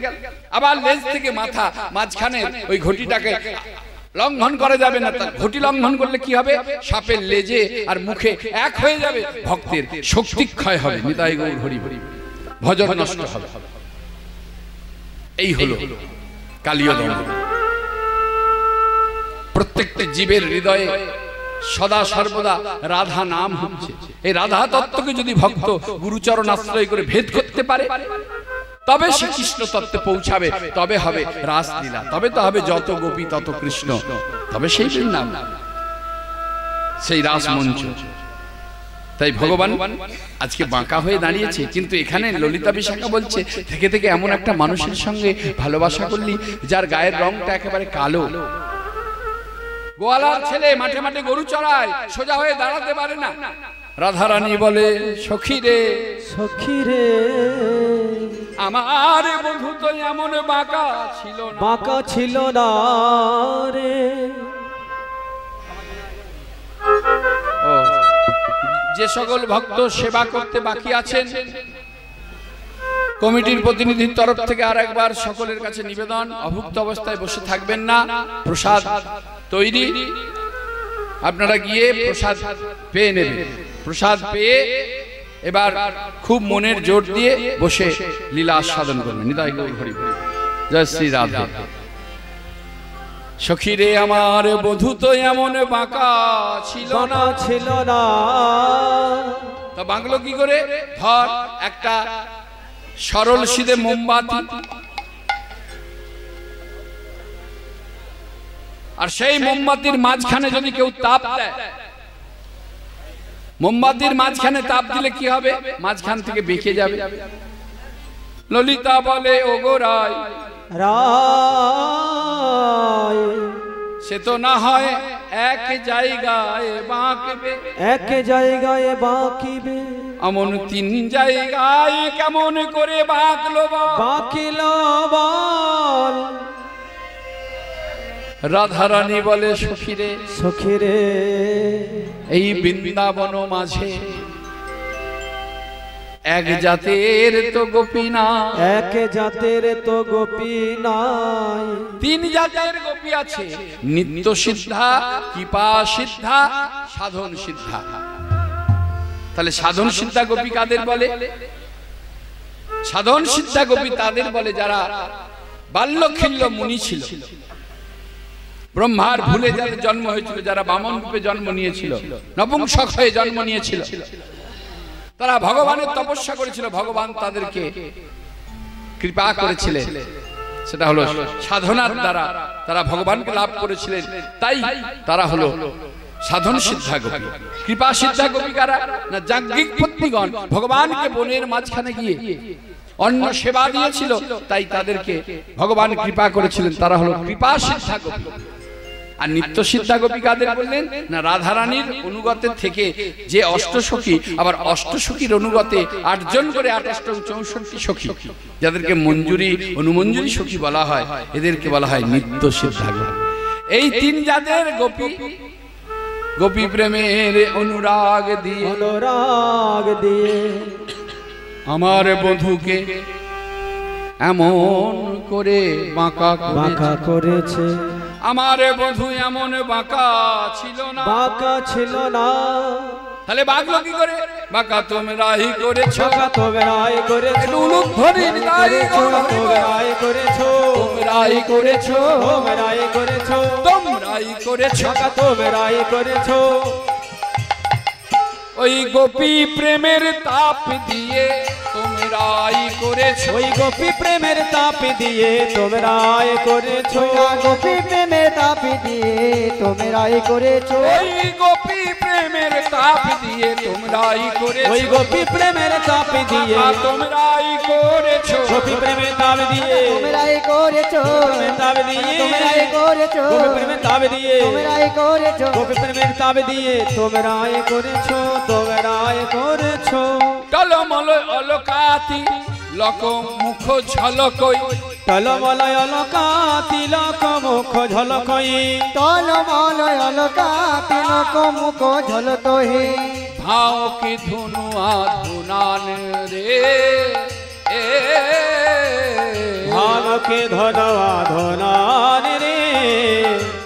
Speaker 1: আবার লেজ থেকে মাথা, মাঝখানে ওই ঘটিটাকে লঙ্ঘন করা যাবে না। তার ঘটি লঙ্ঘন করলে কি হবে? সাপের লেজে আর মুখে এক হয়ে যাবে, ভক্তের শক্তি ক্ষয় হবে, নিতাই গৌর হরি হরি, ভজন নষ্ট হবে। এই হলো কালীয় দমন। প্রত্যেকটা জীবের হৃদয়ে সদা সর্বদা রাধা নাম হচ্ছে। এই রাধা তত্ত্বকে যদি ভক্ত গুরুচরণ আশ্রয় করে ভেদ করতে পারে, তবে সে কৃষ্ণ তত্ত্বে পৌঁছাবে, তবে হবে রাসলীলা, তবে তো হবে যত গোপী তত কৃষ্ণ, তবে সেই নাম, সেই রাসমঞ্চ। তাই ভগবান আজকে বাঁকা হয়ে দাঁড়িয়েছে, কিন্তু এখানে ললিতা বিশাখা বলছে থেকে থেকে এমন একটা মানুষের সঙ্গে ভালোবাসা করলি যার গায়ের রংটা একেবারে কালো, গোয়ালার ছেলে মাঠে মাঠে গরু চড়ায়, সোজা হয়ে দাঁড়াতে পারে না। রাধারানী বলে সখী রে,
Speaker 2: সখী রে,
Speaker 1: আমার বন্ধু তো এমন বাঁকা ছিল না,
Speaker 2: বাঁকা ছিল না রে।
Speaker 1: ও যে সকল ভক্ত সেবা করতে বাকি আছেন, কমিটির প্রতিনিধির তরফ থেকে আর একবার সকলের কাছে নিবেদন, অভুক্ত অবস্থায় বসে থাকবেন না, প্রসাদ তৈরি, আপনারা গিয়ে প্রসাদ পেয়ে নেবেন। প্রসাদ পেয়ে এবার খুব মনের জোর দিয়ে বসে লীলা আস্বাদন করবেন। নিতাই গৌর হরি হরি, জয় শ্রী রাধা। সখী রে আমার বধূ তো এমন বাঁকা ছিল না,
Speaker 2: ছিল না।
Speaker 1: তা বাংলো কি করে? ধর একটা সরল সিধে মোমবাতি, আর সেই মোমবাতির মাঝখানে যদি কেউ তাপ দেয়, মোমবাতির মাঝখানে তাপ দিলে কি হবে? মাঝখান থেকে বেঁকে যাবে। ললিতা বলে ওগো রায়,
Speaker 2: রায়
Speaker 1: সে তো না হয় এক জায়গায় বাঁকবে,
Speaker 2: এক জায়গায় বাঁকিবে,
Speaker 1: এমন তিন জায়গায় কেমন করে বাঁকলো
Speaker 2: বাঁকিল বল।
Speaker 1: রাধারানী বলে সখী রে,
Speaker 2: সখী রে,
Speaker 1: এই বৃন্দাবন মাঝে এক জাতের তো গোপী না,
Speaker 2: এক জাতের তো গোপী নাই,
Speaker 1: তিন জাতের গোপী আছে, নিত্য সিদ্ধা, কৃপা সিদ্ধা, সাধন সিদ্ধা। তাহলে সাধন সিদ্ধা গোপী কাদের বলে? সাধন সিদ্ধা গোপী তাদের বলে যারা বাল্যখিল্য মুনি ছিল, ব্রহ্মার ভুলে যাদের জন্ম হয়েছিল, যারা বামন রূপে জন্ম নিয়েছিল, নপুংসক হয়ে জন্ম নিয়েছিল, তারা ভগবানের তপস্যা করেছিল, ভগবান তাদেরকে কৃপা করেছিলেন। সেটা হলো সাধনার দ্বারা তারা ভগবানকে লাভ করেছিলেন, তাই তারা হলো সাধন সিদ্ধা গোপী। কৃপা সিদ্ধা গোপী কারা? না যাজ্ঞিক পত্নীগণ ভগবানকে বনের মাঝখানে গিয়ে অন্ন সেবা দিয়েছিল, তাই তাদেরকে ভগবান কৃপা করেছিলেন, তারা হলো কৃপা সিদ্ধা গোপী। আর নিত্য সিদ্ধা গোপী কাদের বললেন? না রাধারানীর অনুগতের থেকে যে অষ্টসখী, আবার অষ্টসখীর অনুগতে 8 জন করে 28 64 সখী, যাদেরকে মঞ্জুরি অনুমঞ্জুরি সখী বলা হয়, এদেরকে বলা হয় নিত্য সিদ্ধা গোপী। এই তিন জাতের গোপী, গোপী প্রেমের অনুরাগ দিয়ে,
Speaker 2: অনুরাগ দিয়ে
Speaker 1: আমার বধূকে এমন করে বাঁকা
Speaker 2: বাঁকা করেছে,
Speaker 1: আমার বধূ এমন বাঁকা ছিল না,
Speaker 2: বাঁকা ছিল না।
Speaker 1: তাহলে বাঁকলো কি করে? বাঁকা তোমরাই করেছো,
Speaker 2: বাঁকা তোমরাই করেছো,
Speaker 1: ধ্বনি
Speaker 2: তোমরাই করেছো,
Speaker 1: তোমরাই করেছো,
Speaker 2: তোমরাই করেছো,
Speaker 1: তোমরাই করেছো,
Speaker 2: বাঁকা তোমরাই করেছো।
Speaker 1: ওই গোপী প্রেমের তাপ দিয়ে তোমরাই করেছো,
Speaker 2: ওই গোপী প্রেমের তাপ দিয়ে তোমরাই করেছো,
Speaker 3: গোপী প্রেমের তাপ দিয়ে তোমরাই করেছো,
Speaker 1: ওই গোপী প্রেমের তাপ দিয়ে তোমরাই করেছো,
Speaker 2: ওই গোপী প্রেমের তাপ দিয়ে
Speaker 1: তোমরাই করেছো,
Speaker 2: গোপী প্রেমের তাপ দিয়ে
Speaker 3: তোমরাই করেছো,
Speaker 2: প্রেমের তাপ দিয়ে
Speaker 3: তোমরাই করেছো,
Speaker 2: গোপী প্রেমের তাপ দিয়ে
Speaker 3: তোমরাই করেছো,
Speaker 2: গোপী প্রেমের তাপ দিয়ে তোমরাই করেছো, তোমরাই করেছো।
Speaker 1: টলমল অলকাতি লক মুখ ঝলকই,
Speaker 2: টলমলয় অলকা তিলক মুখ ঝলকই,
Speaker 3: টলমলয় অলকা তিলক মুখ ঝলকই,
Speaker 1: ভাও কি ধুনু আধুনান রে,
Speaker 2: ভালকে ধনবা ধনান রে,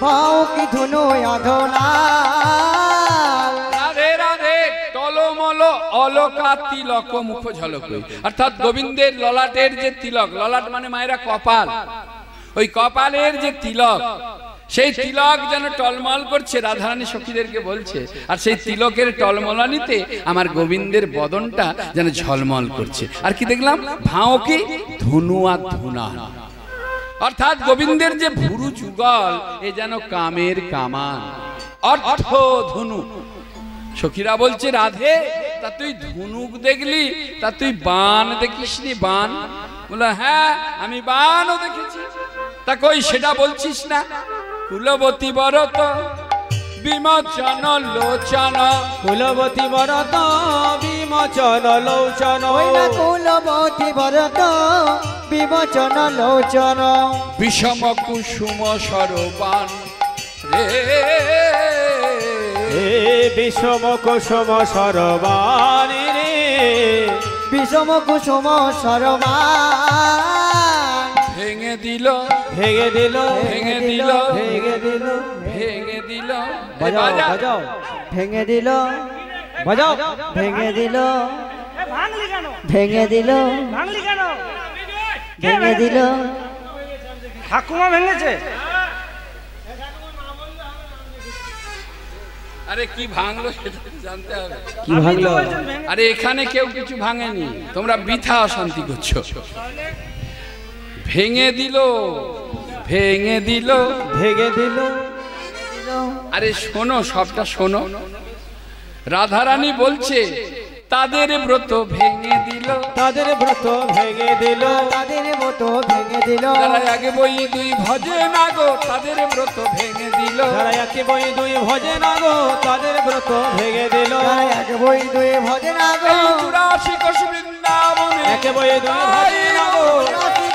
Speaker 3: ভাও কি ধুনু আধনা।
Speaker 1: রাধে রাধে। টলমল অলকা তিলক মুখ ঝলকই, অর্থাৎ গোবিন্দের ললাটের যে তিলক, ললাট মানে মায়েরা কপাল, ওই কপালের যে তিলক, সেই তিলক যেন টলমল করছে, রাধারানী সখীদেরকে বলছে, আর সেই তিলকের টলমলানিতে আমার গোবিন্দের বদনটা যেন ঝলমল করছে। আর কি দেখলাম? ভাও কি ধনু আর ধুনা, অর্থাৎ গোবিন্দের যে ভুরু যুগল এ যেন কামের কামান, অর্থ ধনু। সখীরা বলছে, রাধে তা তুই ধনুক দেখলি, তা তুই বান দেখিসনি? বান? বলে হ্যাঁ আমি বানও দেখেছি। তা কই সেটা বলছিস না? কুলবতী বরত বিমোচন লোচন,
Speaker 2: কুলবতী বরত বিমোচন লোচন,
Speaker 3: ওই না কুলবতী বরত বিমোচন লোচন,
Speaker 1: বিষম কুসুম সরবান রে,
Speaker 2: বিষম কুসুম সরবান রে,
Speaker 3: বিষম কুসুম সরবান,
Speaker 1: ভেঙে দিল
Speaker 2: ভেঙে দিল,
Speaker 1: ভেঙে দিল,
Speaker 3: ভেঙে দিল,
Speaker 1: ভেঙে দিল,
Speaker 2: বাজাও বাজাও,
Speaker 3: ভেঙে দিল,
Speaker 2: বাজাও,
Speaker 3: ভেঙে দিল,
Speaker 4: ভাঙলি কেন?
Speaker 3: ভেঙে দিল,
Speaker 4: ভাঙলি কেন?
Speaker 3: ভেঙে দিল।
Speaker 4: ঠাকুমা ভেঙেছে।
Speaker 1: আরে কি ভাঙলো সেটা জানতে হবে।
Speaker 2: কি ভাঙলো?
Speaker 1: আরে এখানে কেউ কিছু ভাঙেনি, তোমরা বৃথা অশান্তি করছো। ভেঙে দিল, ভেঙে দিল,
Speaker 2: ভেঙে দিল।
Speaker 1: আরে শোনো, সবটা শোনো। রাধারানী বলছে তাদের ব্রত ভেঙে দিল,
Speaker 2: তাদের ব্রত ভেঙে দিল,
Speaker 3: তাদের মতো ভেঙে দিল,
Speaker 1: যারা আগে বই দুই ভজে না গো তাদের ব্রত ভেঙে দিল,
Speaker 2: যারা একে বই দুই ভজে না গো তাদের ব্রত ভেঙে দিল,
Speaker 3: এক বই দুই ভজে না গো,
Speaker 1: এই 84 কোষ বৃন্দাবনে
Speaker 2: একে বই দুই ভজে না গো,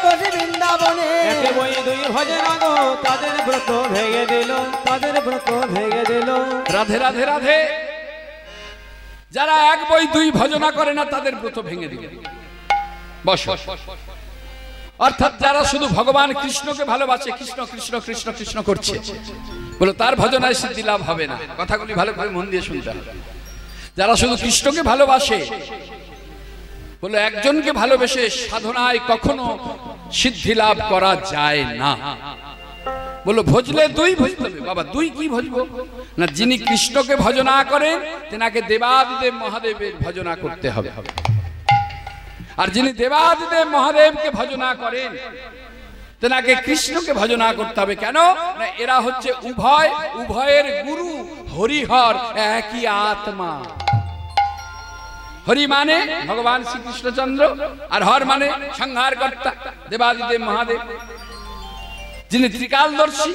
Speaker 3: কোটি বৃন্দাবনে,
Speaker 2: একে বই দুই ভজে না গো তাদের ব্রত ভেঙে দিল, তাদের ব্রত ভেঙে দিল।
Speaker 1: রাধে রাধে রাধে। যারা এক বই দুই ভজনা করে না তাদের ব্রত ভেঙে দিল। বস। অর্থাৎ যারা শুধু ভগবান কৃষ্ণকে ভালোবাসে, কৃষ্ণ কৃষ্ণ কৃষ্ণ কৃষ্ণ করছে, বলো তার ভজনায় সিদ্ধি লাভ হবে না। কথাগুলি ভালো করে মন দিয়ে শুনতে হবে। যারা শুধু কৃষ্ণকে ভালোবাসে, বলো একজনকে ভালোবেসে সাধনায় কখনো সিদ্ধি লাভ করা যায় না। বলো ভজলে দুই ভজতে হবে। বাবা দুই কি ভজবো না? যিনি কৃষ্ণকে ভজনা করেন তেনাকে দেবাদিদেব মহাদেবের ভজনা করতে হবে, আর যিনি দেবাদিদেব মহাদেবকে ভজনা করেন তেনাকে কৃষ্ণকে ভজনা করতে হবে। কেন না? এরা হচ্ছে উভয়, উভয়ের গুরু হরিহর একই আত্মা। হরি মানে ভগবান শ্রীকৃষ্ণচন্দ্র, আর হর মানে সংহারকর্তা দেবাদিদেব মহাদেব, যিনি ত্রিকালদর্শী।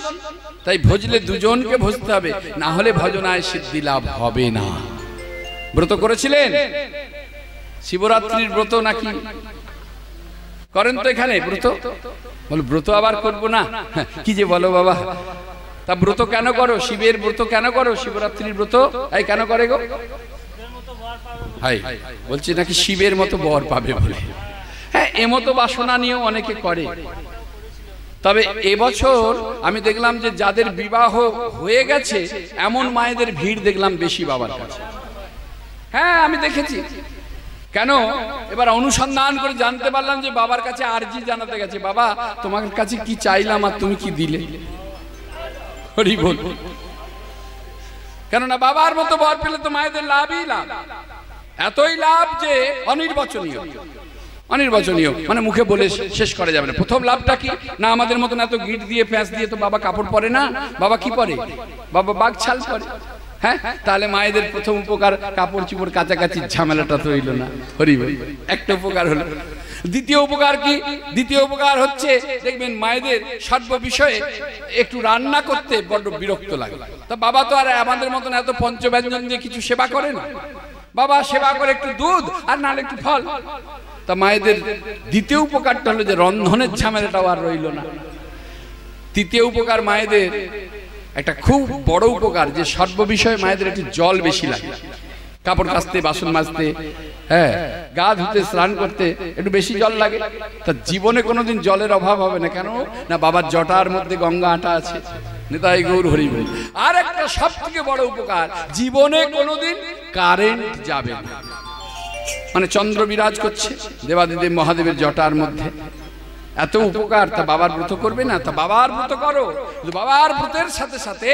Speaker 1: তাই ভজলে দুজনকে ভজতে হবে, না হলে ভজনায় সিদ্ধি লাভ হবে না। ব্রত করেছিলেন শিবরাত্রির ব্রত নাকি করেন তো এখানে ব্রত? বল ব্রত আবার করবো না? কি যে বলো বাবা। তা ব্রত কেন করো? শিবের ব্রত কেন করো? শিবরাত্রির ব্রত এই কেন করে গো? হাই বলছি নাকি শিবের মতো বর পাবে বলে। হ্যাঁ, এমতো বাসনা নিয়েও অনেকে করে। তবে এবছর আমি দেখলাম যে যাদের বিবাহ হয়ে গেছে এমন মায়েদের ভিড় দেখলাম বেশি বাবার কাছে। হ্যাঁ আমি দেখেছি। কেন? এবার অনুসন্ধান করে জানতে পারলাম যে বাবার কাছে আরজি জানাতে গেছে, বাবা তোমার কাছে কি চাইলাম আর তুমি কি দিলে। হরি বল। কেননা বাবার মতো বর পেলে তো মায়েদের লাভই লাভ, এতই লাভ যে অনির্বচনীয়। অনির্বচনীয় মানে মুখে বলে শেষ করা যাবে না। প্রথম লাভটা কি না? আমাদের মতন এত গিট দিয়ে প্যাঁচ দিয়ে তো বাবা কাপড় পরে না। বাবা কি পরে? বাবা বাঘ ছাল পরে। হ্যাঁ, তাহলে মায়েদের প্রথম উপকার কাপড় চুপড় কাছাকাছি ঝামেলাটা তো হইল না। হরি বল। একটা উপকার হলো। দ্বিতীয় উপকার কি? দ্বিতীয় উপকার হচ্ছে দেখবেন মায়েদের সর্ব বিষয়ে একটু রান্না করতে বড্ড বিরক্ত লাগে। তা বাবা তো আর আমাদের মতন এত পঞ্চব্যঞ্জন দিয়ে কিছু সেবা করে না। বাবা সেবা করে একটু দুধ আর নাহলে একটু ফল। তা মায়েদের দ্বিতীয় উপকারটা হলো যে রন্ধনের ঝামেলাটাও আর রইল না। তৃতীয় উপকার মায়েদের একটা খুব বড় উপকার যে সর্ব বিষয়ে মায়েদের একটু জল বেশি লাগে। কাপড় কাচতে, বাসন মাজতে, হ্যাঁ গা ধুতে, স্নান করতে একটু বেশি জল লাগে। তা জীবনে কোনোদিন জলের অভাব হবে না। কেন না? বাবার জটার মধ্যে গঙ্গা আটা আছে। নিতাই গৌর হরি বল। আর একটা সব থেকে বড় উপকার, জীবনে কোনোদিন কারেন্ট যাবে না। মানে চন্দ্র বিরাজ করছে দেবাদিদেব মহাদেবের জটার মধ্যে, এত উপকার, তা বাবার ব্রত করবে না? তা বাবার ব্রত করো, কিন্তু বাবার ব্রতের সাথে সাথে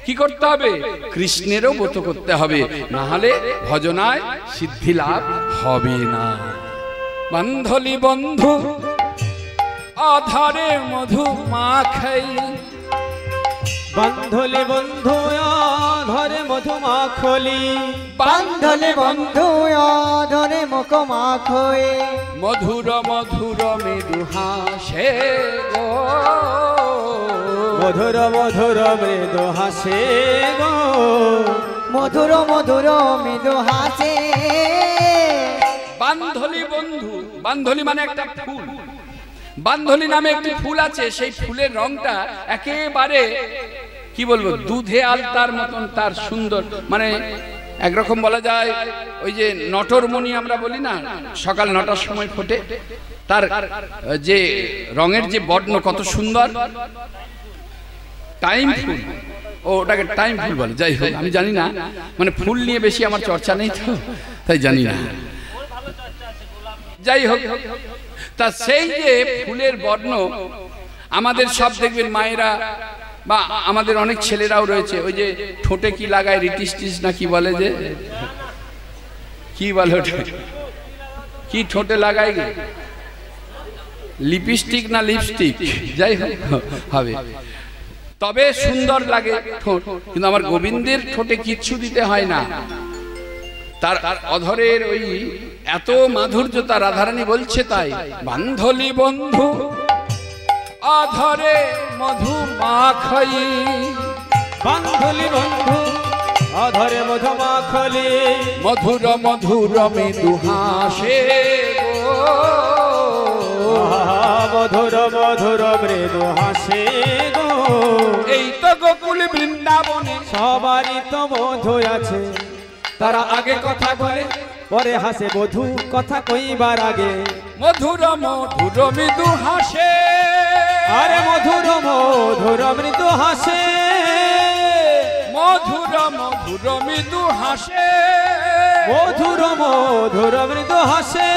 Speaker 1: কি করতে হবে? কৃষ্ণেরও ব্রত করতে হবে, না হলে ভজনায় সিদ্ধি লাভ হবে না। বান্ধলি বন্ধু আধারে মধু মাখাই,
Speaker 2: বান্ধলি বন্ধু ধরে মধু মাখলি,
Speaker 3: বান্ধলে বন্ধু ধরে মুখ মাখই,
Speaker 1: মধুর মধুর মৃদু হাসে গো,
Speaker 2: মধুর মধুর মৃদু হাসে গো,
Speaker 3: মধুর মধুর মৃদু হাসে।
Speaker 1: বান্ধলি বন্ধু, বান্ধলি মানে একটা ফুল, বান্ধলি নামে একটি ফুল আছে, সেই ফুলের রংটা একেবারে কি বলবো, দুধে আলতার মতন তার সুন্দর, মানে একরকম বলা যায় ওই যে নটরমণি আমরা বলি না, সকাল 9টার সময় ফোটে, তার যে রঙের যে বর্ণ কত সুন্দর, টাইম ফুল, ওটাকে টাইম ফুল বলে। যাই হোক, আমি জানি না, মানে ফুল নিয়ে বেশি আমার চর্চা নেই তো, তাই জানি না। যাই হোক, তা সেই যে ফুলের বর্ণ আমাদের সব দেখবেন মায়েরা বা আমাদের অনেক ছেলেরাও রয়েছে, ওই যে ঠোঁটে কি লাগায়, রিটিস্টিস না কি বলে, যে কি বলে ওটা, কি ঠোঁটে লাগায় গে, লিপস্টিক না লিপস্টিক, যাই হোক হবে, তবে সুন্দর লাগে ঠোঁট। কিন্তু আমার গোবিন্দের ঠোঁটে কিচ্ছু দিতে হয় না, তার অধরের ওই এত মাধুর্যতা রাধারানী বলছে তাই। বান্ধলি বন্ধু অধরে মধু মাখাই,
Speaker 2: বান্ধলি বন্ধু অধরে মধু মাখলি,
Speaker 1: মধুর মধুর মৃদু হাসে গো,
Speaker 2: মধুর মধুর মৃদু হাসে গো।
Speaker 1: এই তো গোকুল বৃন্দাবনে
Speaker 2: সবারই তো বধূ আছে, তারা আগে কথা বলে পরে হাসে, বধূ কথা কইবার আগে
Speaker 1: মধুর মধুর মৃদু হাসে,
Speaker 2: আরে মধুর মধুর মৃদু হাসে,
Speaker 1: মধুর মধুর মৃদু হাসে,
Speaker 2: মধুর মধুর মৃদু হাসে।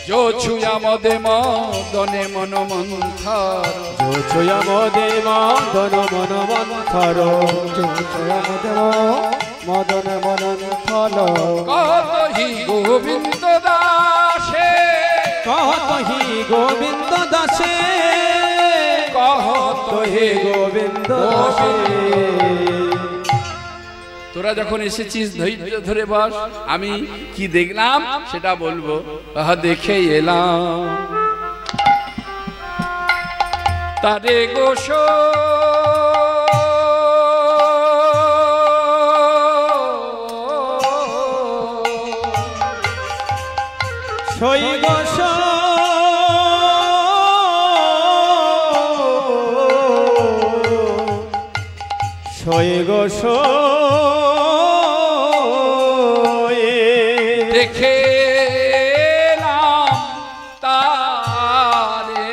Speaker 1: যো ছুয়া মদে মদনে মন মন্থর,
Speaker 2: যো ছুয়া মদে মদন মন মন্থর,
Speaker 3: মদন মদন ফল
Speaker 1: কতহি গোবিন্দ দাসে,
Speaker 2: কতহি গোবিন্দ দাসে, কতহি গোবিন্দ দাসে।
Speaker 1: তোরা যখন এসেছিস ধৈর্য ধরে বস, আমি কি দেখলাম সেটা বলবো। দেখে এলাম তারে গোস,
Speaker 2: সই গোস, সই গোস
Speaker 1: দেখে এলাম তারে,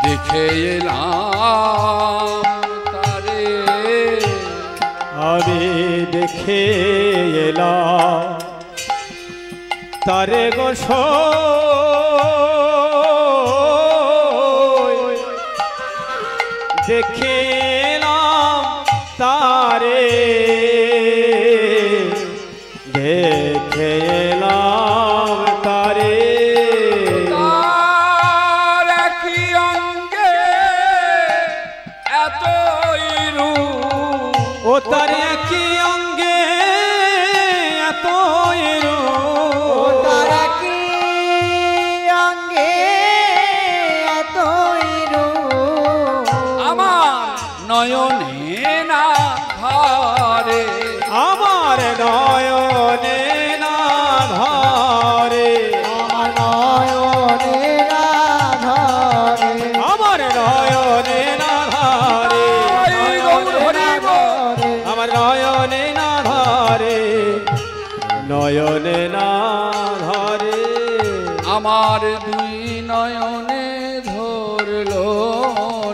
Speaker 1: দেখে এলাম তারে,
Speaker 2: আমি দেখে এলাম তারে গোস, দেখে এলাম তারে, দেখে এলাম তারে।
Speaker 1: তার একই অঙ্গে এতই রূপ,
Speaker 2: ও তার একই অঙ্গে এত রূপ,
Speaker 3: তারা কি অঙ্গে এতই রূপ,
Speaker 1: আমার নয়নে না ধরে,
Speaker 2: আমার নয়নে না ধরে,
Speaker 3: আমার নয়নে না ধরে,
Speaker 2: আমার নয়নে না ধরে,
Speaker 1: এই গৌর হরি বল।
Speaker 2: আমার নয়নে না ধরে, নয়নে না ধরে,
Speaker 1: আমার দুই নয়নে ধরলো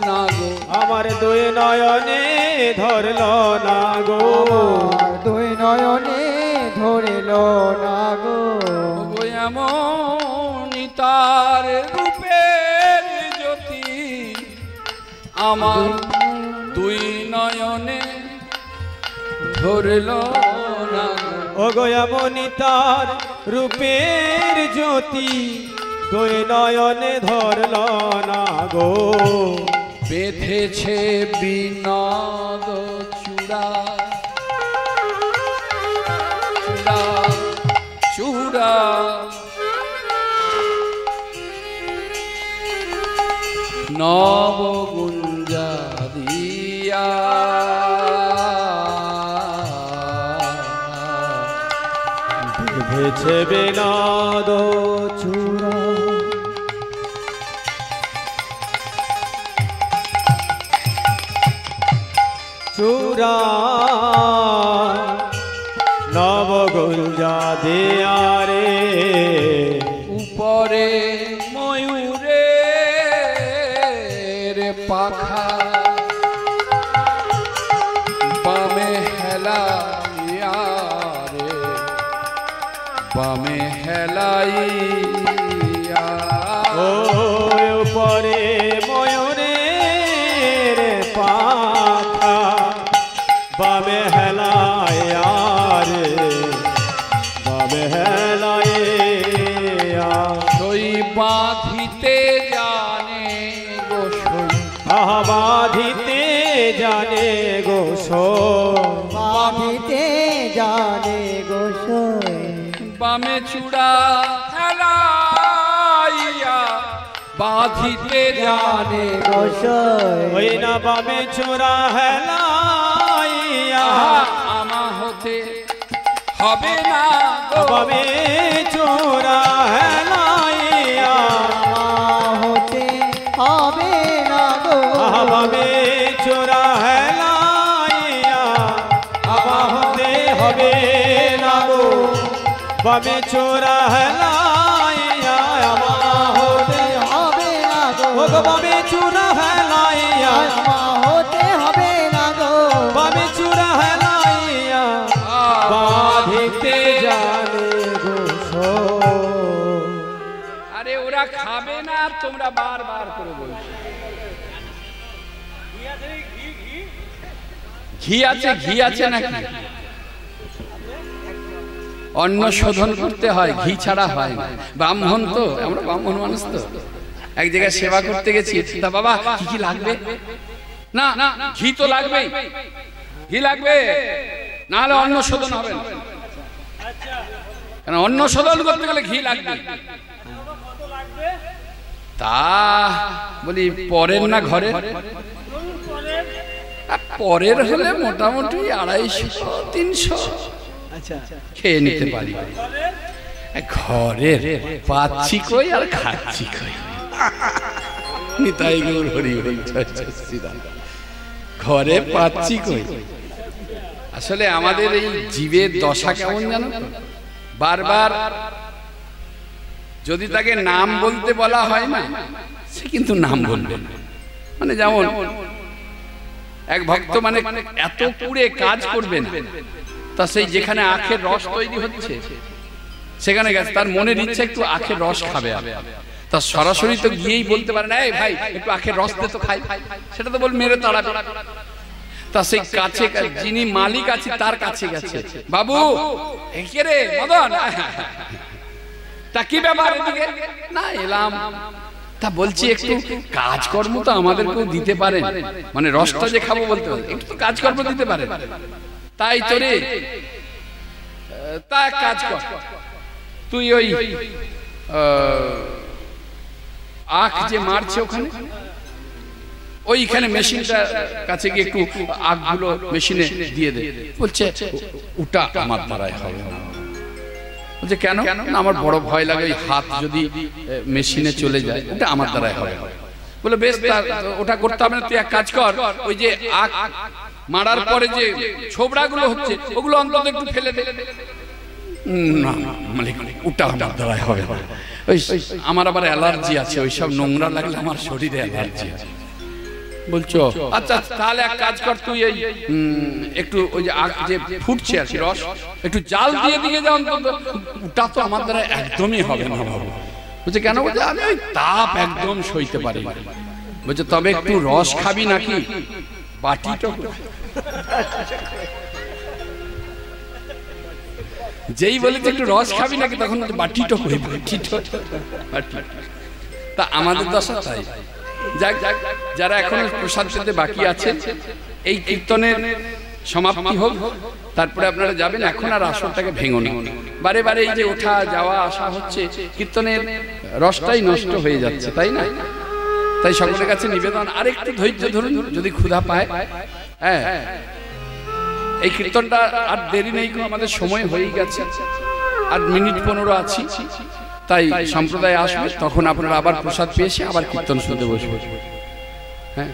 Speaker 1: না গো,
Speaker 2: আমার দুই নয়নে ধরল না গো,
Speaker 3: আমার দুই নয়নে ধরিল না গো,
Speaker 1: গো এমন আমার দুই নয়নে ধরল না
Speaker 2: ওগো এমনি তার রূপের জ্যোতি দুই নয়নে ধরল না গো
Speaker 1: বেঁধেছে বিনোদ চূড়া চূড়া চূড়া নবগুঞ্জা দিয়া
Speaker 2: বেঁধেছে বিনোদ চূড়া চূড়া নবগুঞ্জা দিয়া রে
Speaker 1: উপরে ময়ূরের পাখা বামে হেলাইয়া রে বামে হেলাইয়া
Speaker 2: ও উপরে ময়ূরের পাখা বামে হেলাইয়া রে বামে হেলাইয়া
Speaker 1: সই বাঁধিতে জানে গো সই
Speaker 2: বাঁধিতে জানে গো
Speaker 3: বাঁধিতে জানে গোসই
Speaker 1: বামে চূড়া হেলাইয়া বাঁধিতে জানে
Speaker 3: গোসই
Speaker 2: ওই না বামে চূড়া হেলাইয়া
Speaker 1: আমা হতে হবে না গো
Speaker 2: বামে চূড়া হেলাইয়া
Speaker 3: হতে হবে না গো
Speaker 2: বামে চূড়া হেলাইয়া আমা হতে হবে না গো বামে চূড়া হেলাইয়া আমা হতে
Speaker 3: হবে না গো
Speaker 2: ও গো বামে চূড়া হেলাইয়া
Speaker 3: হতে হবে না গো
Speaker 2: বামে চূড়া হেলাইয়া বাঁধিতে জানে গো
Speaker 1: আরে ওরা খাবে না আর তোমরা বারবার করে বলছো ঘি আছে নাকি অন্ন শোধন করতে হয় ঘি ছাড়া হয় না ব্রাহ্মণ তো আমরা ব্রাহ্মণ মানুষ তো এক জায়গায় সেবা করতে গেছি তা বাবা কি কি লাগবে না না ঘি তো লাগবেই ঘি লাগবে না হলে অন্ন শোধন হবে না কারণ অন্ন শোধন করতে গেলে ঘি লাগবে তা বলি পরের না ঘরে পরের হলে মোটামুটি 250-300 খেয়ে নিতে পারি ঘরের পাচ্ছি কই আর খাচ্ছি কই নিতাই গৌর হরি হরি ঘরে পাচ্ছি কই আসলে আমাদের এই জীবের দশা কেমন জানো বারবার যদি তাকে নাম বলতে বলা হয় না সে কিন্তু নাম বলবে না মানে যেমন এক ভক্ত মানে এত পুরে কাজ করবে না তা সেই যেখানে আখের রস তৈরি হচ্ছে সেখানে গেছে তার মনের ইচ্ছা একটু আখের রস খাবে তা সরাসরি তো গিয়েই বলতে পারে না এই ভাই একটু আখের রস দে তো খাই সেটা তো বল মেরে তাড়া তা সেই কাছে যিনি মালিক আছে তার কাছে গেছে বাবু কে রে মদন তা কি ব্যাপার এদিকে না এলাম তা বলছি একটু কাজকর্ম তো আমাদেরকেও দিতে পারেন মানে রসটা যে খাবো বলতে পারেন একটু তো কাজকর্ম দিতে পারেন তাই তো রে তা কাজ কর তুই ওই আখ যে মারছে ওখানে ওইখানে মেশিনটা কাছে গিয়ে একটু আখগুলো মেশিনে দিয়ে দে বলছে ওটা আমার দ্বারাই হবে না বলছে কেন না আমার বড় ভয় লাগে ওই হাত যদি মেশিনে চলে যায় ওটা আমার দ্বারাই হবে বলে বেশ ওটা করতে হবে না তুই এক কাজ কর ওই যে আখ মারার পরে যে ছোবড়াগুলো হচ্ছে ওগুলো অন্তত একটু ফেলে দে না মালিক ওটা আমার দ্বারাই হবে ওই আমার আবার অ্যালার্জি আছে ওইসব নোংরা লাগলে আমার শরীরে অ্যালার্জি আছে বলছো আচ্ছা তাহলে এক কাজ কর তুই এই একটু ওই যে আখ যে ফুটছে আর কি রস একটু জাল দিয়ে দিয়ে যাও অন্তত ওটা তো আমার দ্বারা একদমই হবে না বাবু বলছে কেন বলছে আমি ওই তাপ একদম সইতে পারি বলছে তবে একটু রস খাবি নাকি? বাটিটা যেই বলেছে একটু রস খাবি নাকি তখন বাটিটা কই, বাটিটা। তা আমাদের দশা তাই। যাক, যারা এখনো প্রসাদ পেতে বাকি আছেন, এই কীর্তনের সমাপ্তি হোক, তারপরে আপনারা যাবেন। এখন আর আসরটাকে ভেঙো না। বারে বারে এই যে ওঠা যাওয়া আসা হচ্ছে, কীর্তনের রসটাই নষ্ট হয়ে যাচ্ছে, তাই না? তাই সকলের কাছে নিবেদন, আরেকটু ধৈর্য ধরুন, যদি ক্ষুধা পায়। হ্যাঁ, এই কীর্তনটা আর দেরি নেই, আমাদের সময় হয়ে গেছে, আর মিনিট 15 আছি। তাই সম্প্রদায় আসবে, তখন আপনারা আবার প্রসাদ পেয়েছে আবার কীর্তন শুনতে বসবে। হ্যাঁ,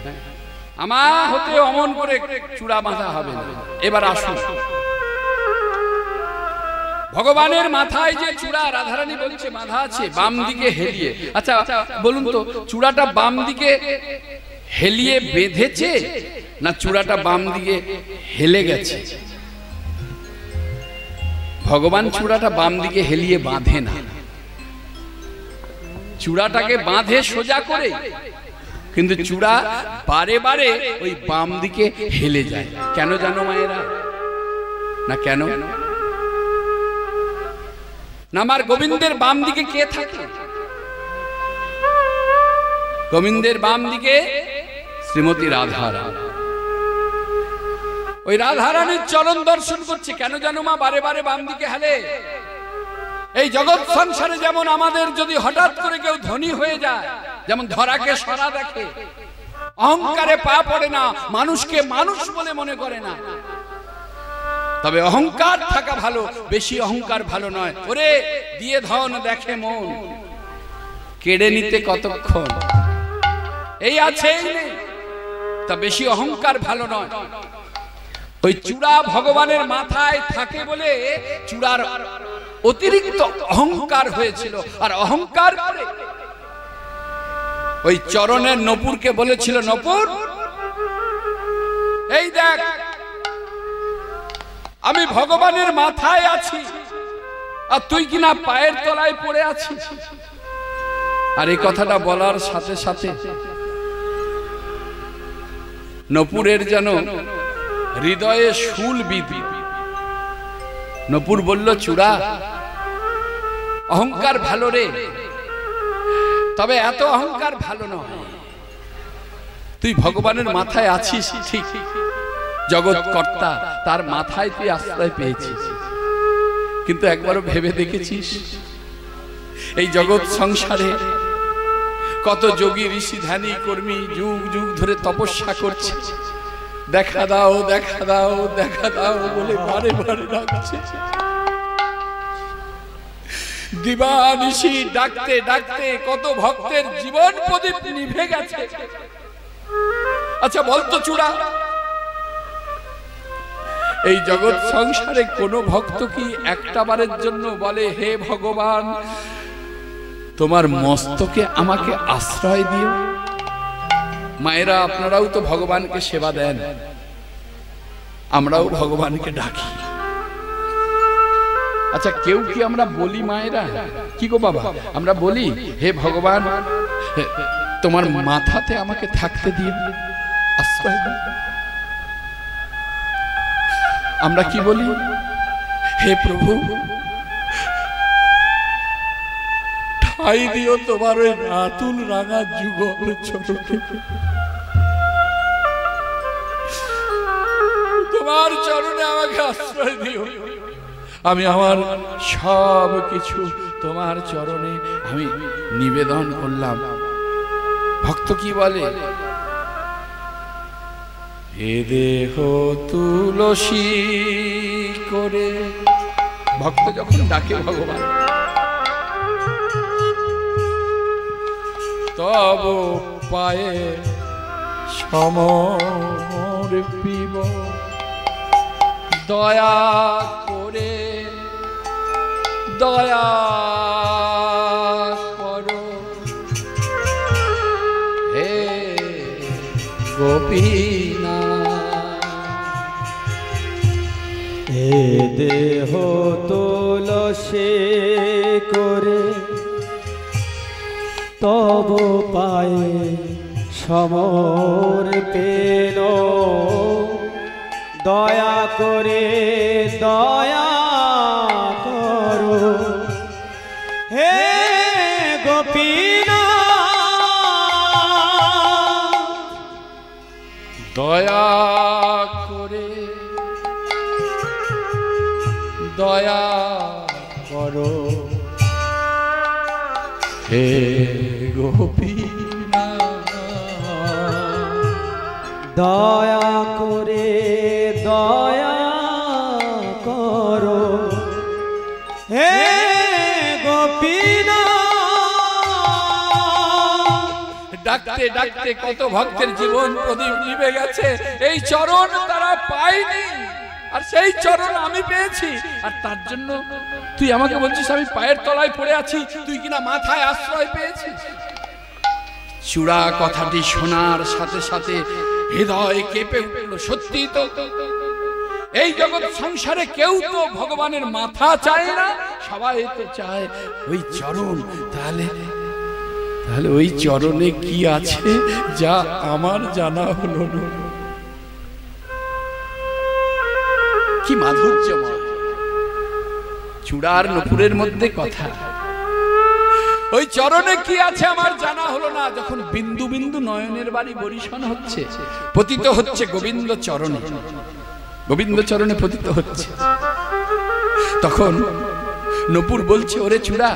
Speaker 1: আমার হতে অমন করে চূড়া বাঁধা হবে না। এবার আসুন, ভগবানের মাথায় যে চূড়া রাধারানী বলছে বাঁধা আছে বাম দিকে হেলিয়ে। আচ্ছা বলুন তো, চূড়াটা বাম দিকে হেলিয়ে বেঁধেছে না চূড়াটা বাম দিকে হেলে গেছে? ভগবান চূড়াটা বাম দিকে হেলিয়ে বাঁধে না, চূড়াটাকে বাঁধে সোজা করে, কিন্তু চূড়া বারে বারে ওই বাম দিকে হেলে যায়। কেন জানো মায়েরা? না কেন না, আমার গোবিন্দের বাম দিকে কে থাকে? গোবিন্দের বাম দিকে শ্রীমতী রাধারানী। ওই রাধারানীর চরণ দর্শন করছে। কেন জানো মা বারে বারে বাম দিকে হেলে? এই জগৎ সংসারে যেমন আমাদের যদি হঠাৎ করে কেউ ধনী হয়ে যায়, যেমন ধরাকে সরা দেখে, অহংকারে পা পড়ে না, মানুষকে মানুষ বলে মনে করে না, তবে অহংকার থাকা ভালো, বেশি অহংকার ভালো নয়। ওরে দিয়ে ধন দেখে মন, কেড়ে নিতে কতক্ষণ, এই আছে তা বেশি অহংকার ভালো নয়। ওই চূড়া ভগবানের মাথায় থাকে বলে চূড়ার অতিরিক্ত অহংকার হয়েছিল, আর অহংকার করে ওই চরণের নপুরকে বলেছিল, নপুর এই দেখ আমি ভগবানের মাথায় আছি, আর তুই কিনা পায়ের তলায় পড়ে আছিস। আর এই কথাটা বলার সাথে সাথে নপুরের যেন হৃদয়ে শুল বিধি। নপুর বলল, চূড়া অহংকার ভালো রে, তবে এত অহংকার ভালো নয়। তুই ভগবানের মাথায় আছিস ঠিক, জগৎ কর্তা তার মাথায় তুই আশ্রয় পেয়েছিস, কিন্তু একবারও ভেবে দেখেছিস এই জগৎ সংসারে কত যোগী ঋষি ধ্যানী কর্মী যুগ যুগ ধরে তপস্যা করছে, দেখা দাও দেখা দাও দেখা দাও বলে বারে বারে ডাকছে, দিবানিশি ডাকতে ডাকতে কত ভক্তের জীবন প্রদীপ নিভে গেছে। আচ্ছা বলতো চূড়া, এই জগৎ সংসারে কোন ভক্ত কি একটা বারের জন্য বলে, হে ভগবান তোমার মস্তকে আমাকে আশ্রয় দিও? মায়েরা আপনারাও তো ভগবানকে সেবা দেন, আমরাও ভগবানকে ডাকি। আচ্ছা কেউ কি আমরা বলি মায়েরা? কি গো বাবা, আমরা বলি হে ভগবান তোমার মাথাতে আমাকে থাকতে দিও, আশ্রয় দিও? আমরা কি বলি? হে প্রভু ঠাই দিও তোমার ওই রাতুল রাঙা যুগল চরণে, তোমার চরণে আমাকে আশ্রয় দিও। আমি আমার সব কিছু তোমার চরণে আমি নিবেদন করলাম। ভক্ত কি বলে? এ দেহ তুলসী করে, ভক্ত যখন ডাকে ভগবান, তব পায়ে সমর্পিব, দয়া করে দয়া করো হে গোপীনা।
Speaker 2: এ দেহ তুলসী করে তব পায়ে সমর পেল দয়া করে দয়া করো হে গোপীনা
Speaker 1: দয়া করে দয়া করো হে গোপীনা
Speaker 2: দয়া করে দয়া করো হে গোপীনা
Speaker 1: ডাকতে ডাকতে কত ভক্তের জীবন প্রদীপ নিভে গেছে, এই চরণ তারা পায়নি, আর সেই চরণ আমি পেয়েছি। আর তার জন্য তুই আমাকে বলছিস আমি পায়ের তলায় পড়ে আছি, তুই কিনা মাথায় আশ্রয় পেয়েছিস। চূড়া কথাটি শোনার সাথে সাথে হৃদয় কেঁপে উঠল। সত্যি তো এই জগৎ সংসারে কেউ তো ভগবানের মাথা চায় না, সবাই তো চায় ওই চরণ। তাহলে তাহলে ওই চরণে কি আছে যা আমার জানা হলো না? কি মাধুর্যময় চূড়ার নপুরের মধ্যে কথা, ওই চরণে কি আছে আমার জানা হলো না। যখন বিন্দু বিন্দু নয়নের বাড়ি বরিশন হচ্ছে, পতিত হচ্ছে গোবিন্দ চরণে, গোবিন্দ চরণে পতিত হচ্ছে, তখন নপুর বলছে ওরে চূড়া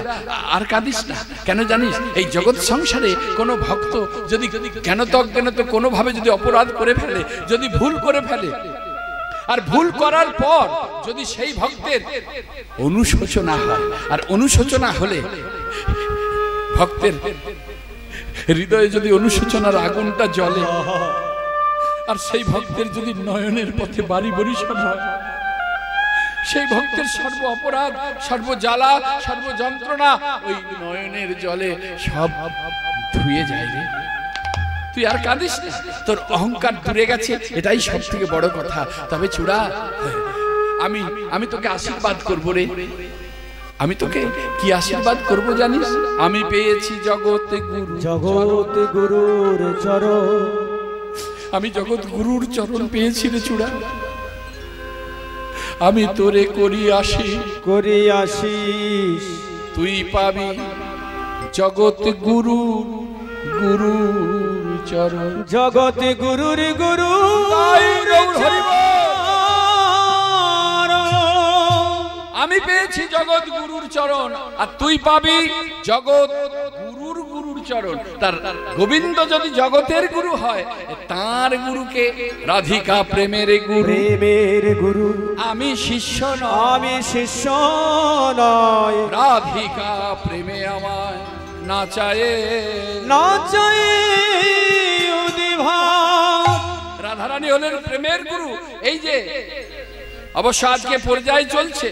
Speaker 1: আর কাঁদিস না। কেন জানিস, এই জগৎ সংসারে কোনো ভক্ত যদি জ্ঞানত অজ্ঞানত কোনোভাবে যদি অপরাধ করে ফেলে, যদি ভুল করে ফেলে, আর ভুল করার পর যদি সেই ভক্তের অনুশোচনা হয়, আর অনুশোচনা হলে ভক্তের হৃদয়ে যদি অনুশোচনার আগুনটা জ্বলে, আর সেই ভক্তের যদি নয়নের পথে বাড়ি বরিশন হয়, সেই ভক্তের সর্ব অপরাধ, সর্ব জ্বালা, সর্ব যন্ত্রণা ওই নয়নের জলে সব ধুয়ে যায় রে। তুই আর কাঁদিস না, তোর অহংকার দূরে গেছে, এটাই সব থেকে বড় কথা। তবে চূড়া আমি তোকে আশীর্বাদ করব রে। আমি তোকে কি আশীর্বাদ করব জানিস? আমি পেয়েছি জগতে গুরু,
Speaker 2: জগৎ গুরুর চরণ,
Speaker 1: আমি জগৎ গুরুর চরণ পেয়েছি রে চূড়া। আমি তোরে করি আসিস, তুই পাবি জগৎ গুরু গুরুর চরণ।
Speaker 2: জগৎ গুরুর গুরু
Speaker 1: আমি পেয়েছি জগৎ গুরুর চরণ, আর তুই পাবি জগৎ গুরুর গুরুর চরণ। তার গোবিন্দ যদি জগতের গুরু হয়, তার গুরুকে রাধিকা প্রেমের
Speaker 2: গুরু।
Speaker 1: আমি শিষ্য
Speaker 2: নয়,
Speaker 1: রাধিকা প্রেমে আমায় নাচায়ে রাধারানী হলেন প্রেমের গুরু। এই যে অবশ্য আজকে পর্যায় চলছে,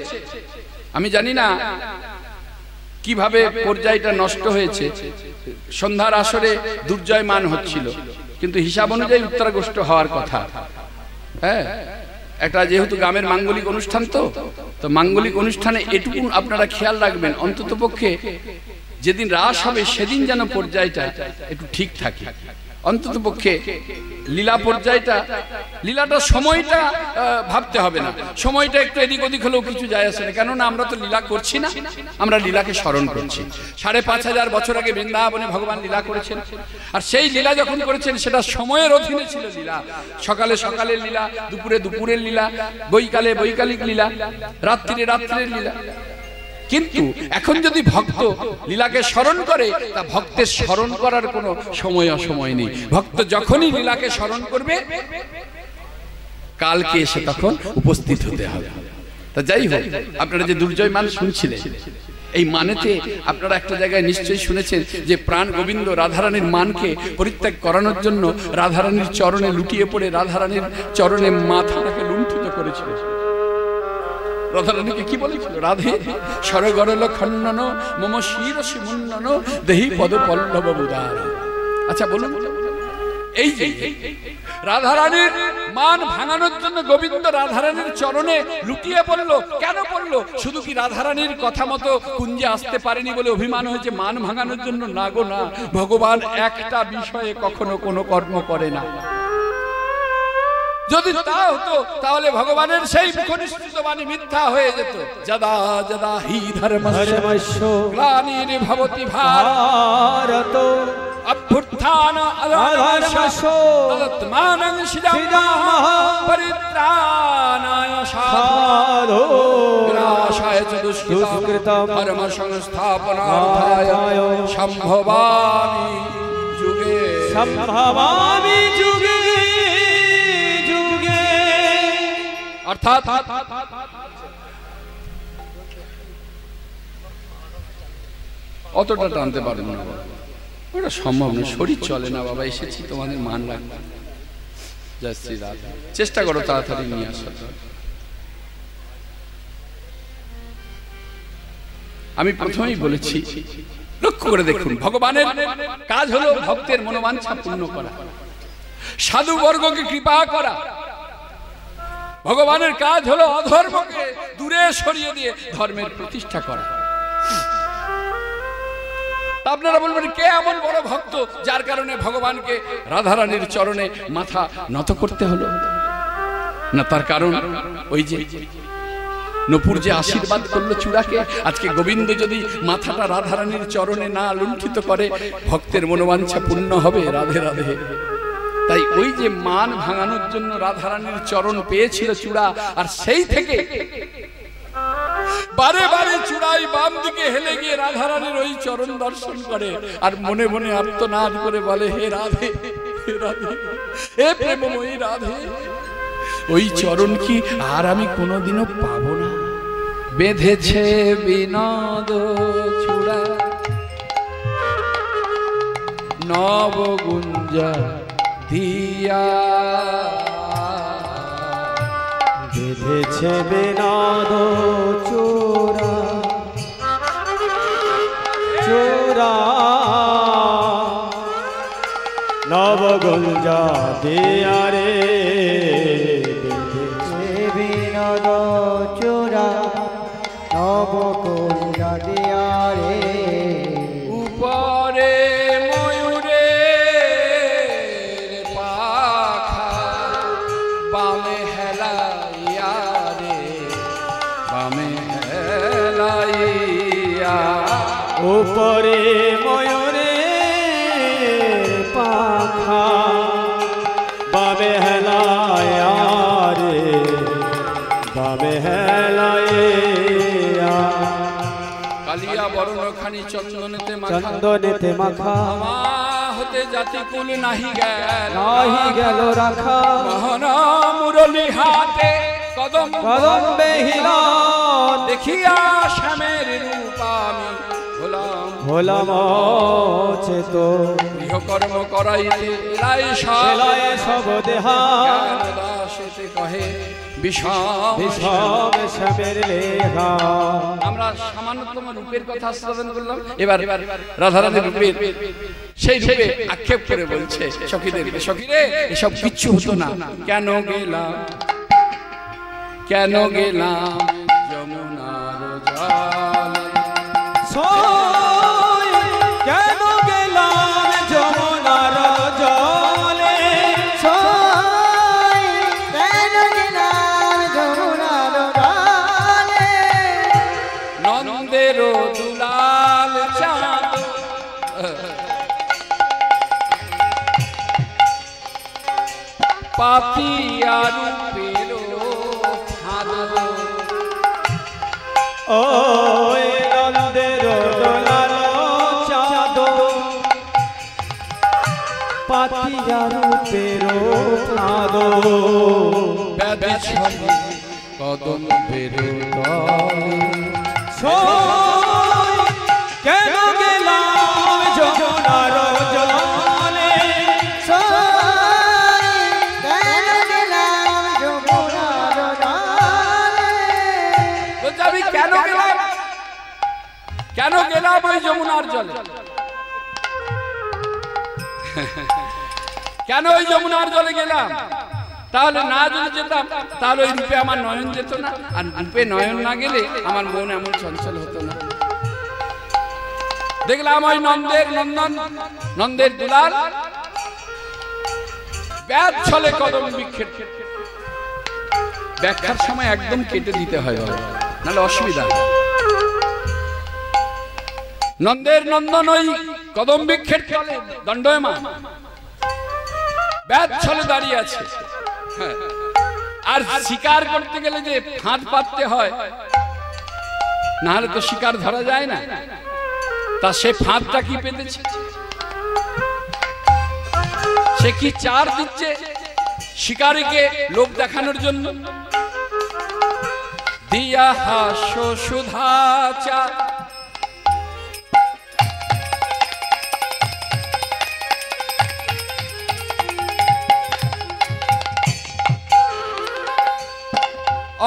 Speaker 1: আমি জানি না কিভাবে পর্যায়টা নষ্ট হয়েছে। সন্ধ্যার আসরে দুর্জয়মান হচ্ছিল, কিন্তু হিসাব অনুযায়ী উত্তরাগোষ্ঠ হওয়ার কথা। হ্যাঁ, একটা যেহেতু গ্রামের মাঙ্গলিক অনুষ্ঠান, তো মাঙ্গলিক অনুষ্ঠানে এটুকু আপনারা খেয়াল রাখবেন, অন্তত পক্ষে যেদিন রাস হবে সেদিন যেন পর্যায়টা একটু ঠিক থাকে। অন্তত পক্ষে লীলা পর্যায়টা, লীলাটার সময়টা ভাবতে হবে না, সময়টা একটু এদিক ওদিক হলেও কিছু যায় আসে না। কেননা আমরা তো লীলা করছি না, আমরা লীলাকে স্মরণ করছি। 5,500 বছর আগে বৃন্দাবনে ভগবান লীলা করেছেন, আর সেই লীলা যখন করেছেন সেটা সময়ের অধীনে ছিল লীলা। সকালে সকালের লীলা, দুপুরে দুপুরের লীলা, বৈকালে বৈকালিক লীলা, রাত্রিরে রাত্রের লীলা। কিন্তু এখন যদি ভক্ত লীলাকে স্মরণ করে, তা ভক্তের স্মরণ করার কোনো সময় অসময় নেই। ভক্ত যখনই লীলাকে স্মরণ করবে, কালকে এসে তখন উপস্থিত হতে হবে। তা যাই হোক, আপনারা যে দুর্জয়মান শুনছিলেন, এই মানেতে আপনারা একটা জায়গায় নিশ্চয়ই শুনেছেন যে প্রাণ গোবিন্দ রাধারানীর মানকে পরিত্যাগ করানোর জন্য রাধারানীর চরণে লুটিয়ে পড়ে রাধারানীর চরণে মাথাটাকে লুণ্ঠিত করেছিল। রাধারানীকে কি বলেছিল? রাধে সরগরল খণ্ডন মম শিরসি মুন্ডন দেহি পদ পল্লব উদার। আচ্ছা বলুন, এই যে রাধারানীর মান ভাঙানোর জন্য গোবিন্দ রাধারানীর চরণে লুটিয়ে পড়লো। কেন পড়লো? শুধু কি রাধারানীর কথা মতো কুঞ্জে আসতে পারেনি বলে অভিমান হয়েছে? মান ভাঙানোর জন্য না গো না। ভগবান একটা বিষয়ে কখনো কোনো কর্ম করে না। যদি তা হতো তাহলে ভগবানের সেই মুখনিষ্ঠিত বাণী মিথ্যা হয়ে যেত। যদা যদা হি ধর্মস্য গ্লানির ভবতি ভারত অভ্যুত্থান অধর্মস্য তদাত্মানং সৃজামः পরিত্রাণায় সাধু বিনাশায় চ দুষ্কৃতম ধর্ম সংস্থাপনার্থায় সম্ভবামি যুগে যুগে। অর্থাৎ অতটা টানতে পারবো না, ওটা সম্ভব না, শরীর চলে না বাবা। এসেছি তোমাদের মান রাখবে। জয় শ্রী রাধা। চেষ্টা করো তাড়াতাড়ি নিয়ে আসার। আমি প্রথমেই বলেছি, লক্ষ্য করে দেখুন, ভগবানের কাজ হলো ভক্তের মনোবাঞ্ছা পূর্ণ করা, সাধু বর্গকে কৃপা করা। ভগবানের কাজ হলো অধর্মকে দূরে সরিয়ে দিয়ে ধর্মের প্রতিষ্ঠা করা। আপনারা বলবেন, কে এমন বড় ভক্ত যার কারণে ভগবানকে রাধারানীর চরণে মাথা নত করতে হলো? না, তার কারণ ওই যে নপুর যে আশীর্বাদ করলো চূড়াকে, আজকে গোবিন্দ যদি মাথাটা রাধারানীর চরণে না লুণ্ঠিত করে, ভক্তের মনোবাঞ্ছা পূর্ণ হবে। রাধে রাধে। তাই ওই যে মান ভাঙানোর জন্য রাধারানীর চরণ পেয়েছিল চূড়া, আর সেই থেকে বারে বারে চূড়াই বাম দিকে হেলে গিয়ে রাধারানীর ওই চরণ দর্শন করে, আর মনে মনে আর্তনাদ করে বলে, হে রাধে, হে রাধে, হে প্রেমময়ী রাধে, ওই চরণ কি আর আমি কোনোদিনও পাবো না? বেঁধেছে বিনোদ চূড়া নবগুঞ্জা দিয়া,
Speaker 2: বেঁধেছে বিনোদ চূড়া চূড়া নবগুঞ্জা দিয়া রে।
Speaker 3: বেঁধেছে বিনোদ চূড়া নবগুঞ্জা দিয়া রে।
Speaker 1: উপরে ময়ূরের পাখা বামে হেলাইয়া রে, বামে হেলাইয়া।
Speaker 2: উপরে ময়ূরে পাখা বাবে হেলায়া রে, বাবে হেলাইয়া।
Speaker 1: কালিয়া বরণখানি চন্দনেতে মাখা,
Speaker 2: চন্দনেতে মাখা,
Speaker 1: আমা হতে জাতিকুল নাহি গেল,
Speaker 2: নাহি গেল রাখা।
Speaker 1: মোহনা মুরলী হাতে কদম
Speaker 2: কদম্বে হিলান,
Speaker 1: দেখিয়া শ্যামের রূপ আমি হলাম
Speaker 2: হলাম চেত।
Speaker 1: গৃহকর্ম করাইতে
Speaker 2: এলায় সব দেহা,
Speaker 1: দাসেতে কহে বিষম
Speaker 2: বিষম শ্যামের লেহা।
Speaker 1: আমরা সামান্যতম রূপের কথা আস্বাদন করলাম। এবার রাধারানীর রূপের সেই রূপে আক্ষেপ করে বলছে সখীদের, সখীরে এসব কিচ্ছু হতো না। কেন গেলাম, কেন গেলাম যমুনার জলে,
Speaker 2: কেন গেলাম যমুনার জলে,
Speaker 3: কেন গেলাম যমুনার জলে।
Speaker 1: নন্দের দুলাল চাঁদ পাতিয়া রূপের ফাঁদ,
Speaker 2: ও নন্দের দোলাল চাঁদ পাতিয়া রূপের ফাঁদ।
Speaker 1: ব্যাধি ছবি কদম বেরো
Speaker 2: কেন গেলাম যমুনার জলে,
Speaker 3: কেন গেলাম যমুনার জলে।
Speaker 1: বলছে আমি কেন গেলাম, কেন গেলাম ওই যমুনার জলে? কেন ওই যমুনার জলে গেলাম? তাহলে না যদি যেতাম তাহলে ওই রূপে আমার নয়ন যেত না, আর রূপে নয়ন না গেলে আমার মন এমন চঞ্চল হতো না। দেখলাম ওই নন্দের নন্দন, নন্দের দুলাল ব্যাধ ছলে কদম বৃক্ষের। ব্যাখ্যার সময় একদম কেটে দিতে হয়, নাহলে অসুবিধা। নন্দের নন্দন ওই কদম বৃক্ষের তলে দণ্ডায়মান, ব্যাধ ছলে দাঁড়িয়ে আছে। আর শিকার করতে গেলে যে ফাঁদ পাততে হয়, না হলে তো শিকার ধরা যায় না। তা সে ফাঁদটা কি পেতেছে? সে কি চার দিচ্ছে শিকারীকে লোভ দেখানোর জন্য? দিয়া হাস্য সুধা চা,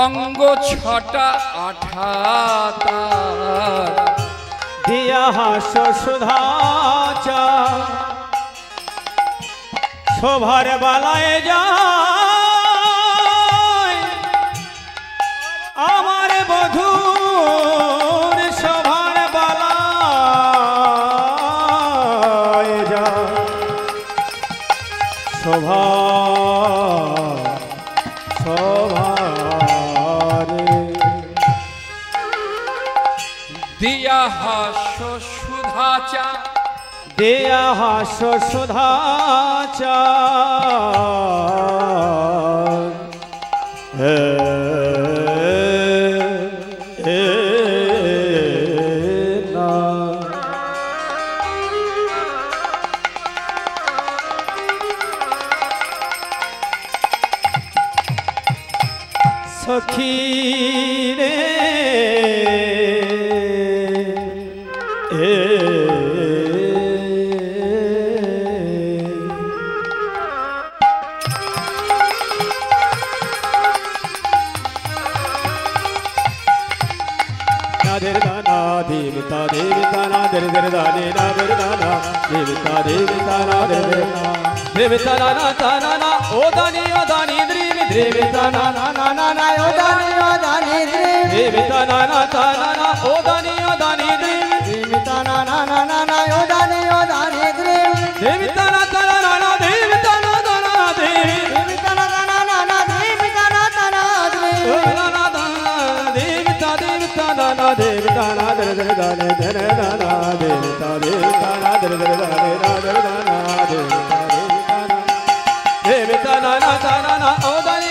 Speaker 1: অঙ্গ ছটা আঠাতা,
Speaker 2: দিয়া হাস্য সুধা চা, শোভার বালায় যায় আমার বধূর, শোভার বালায় যায় শোভা
Speaker 1: দিয়া হাস্য সুধা চা,
Speaker 2: দিয়া হাস্য সুধা চা, সখী রে देवता देवता ना दर दर दाने ना दर दाना, देवता देवता ना दर दर ना, देवता ना ना ता ना ना ओ दानी द्रीम, देवता ना ना ना ना ना ओ दानी द्रीम, देवता ना ना ता ना ना ओ दानी द्रीम, देवता ना ना ना ना ना ओ दानी द्रीम, देवता ना ता ना ना देवता ना ता ना देव, देवता ना ना ना ना देवता ना ता ना देव, ना ना देवता देवता ना ना देवता ना दर दर दाने दर दाना, देवता देवता ना दर दर दाने ना दर दाना, देवता ना ना ता ना ना ओ दानी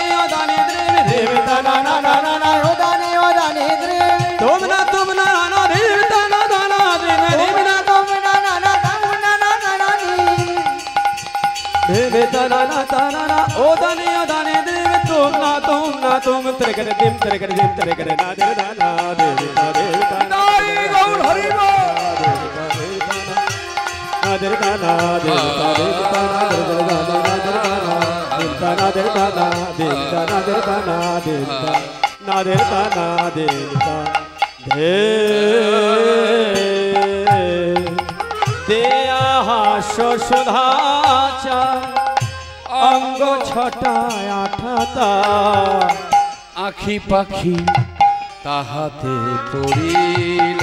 Speaker 2: द्रीम, देवता ना ना ना ना ना ओ दानी द्रीम, तुम ना ना देवता ना दाना द्रीम, तुम ना ना देवता ना ना ता ना ना ओ दानी द्रीम, तुम ना तेरे करे दिम तेरे करे दिम तेरे करे ना दर दाना, देवता देवता ना गौर हरि दर दाना, देवता देवता ना दर दाना, देवता ना दर दाना, देवता ना दर दाना, देवता ना दर दाना, देवता देया हास्য সুধা চা, অঙ্গ ছটা আঠাতা,
Speaker 1: আখি পাখি তাহাতে পড়িল,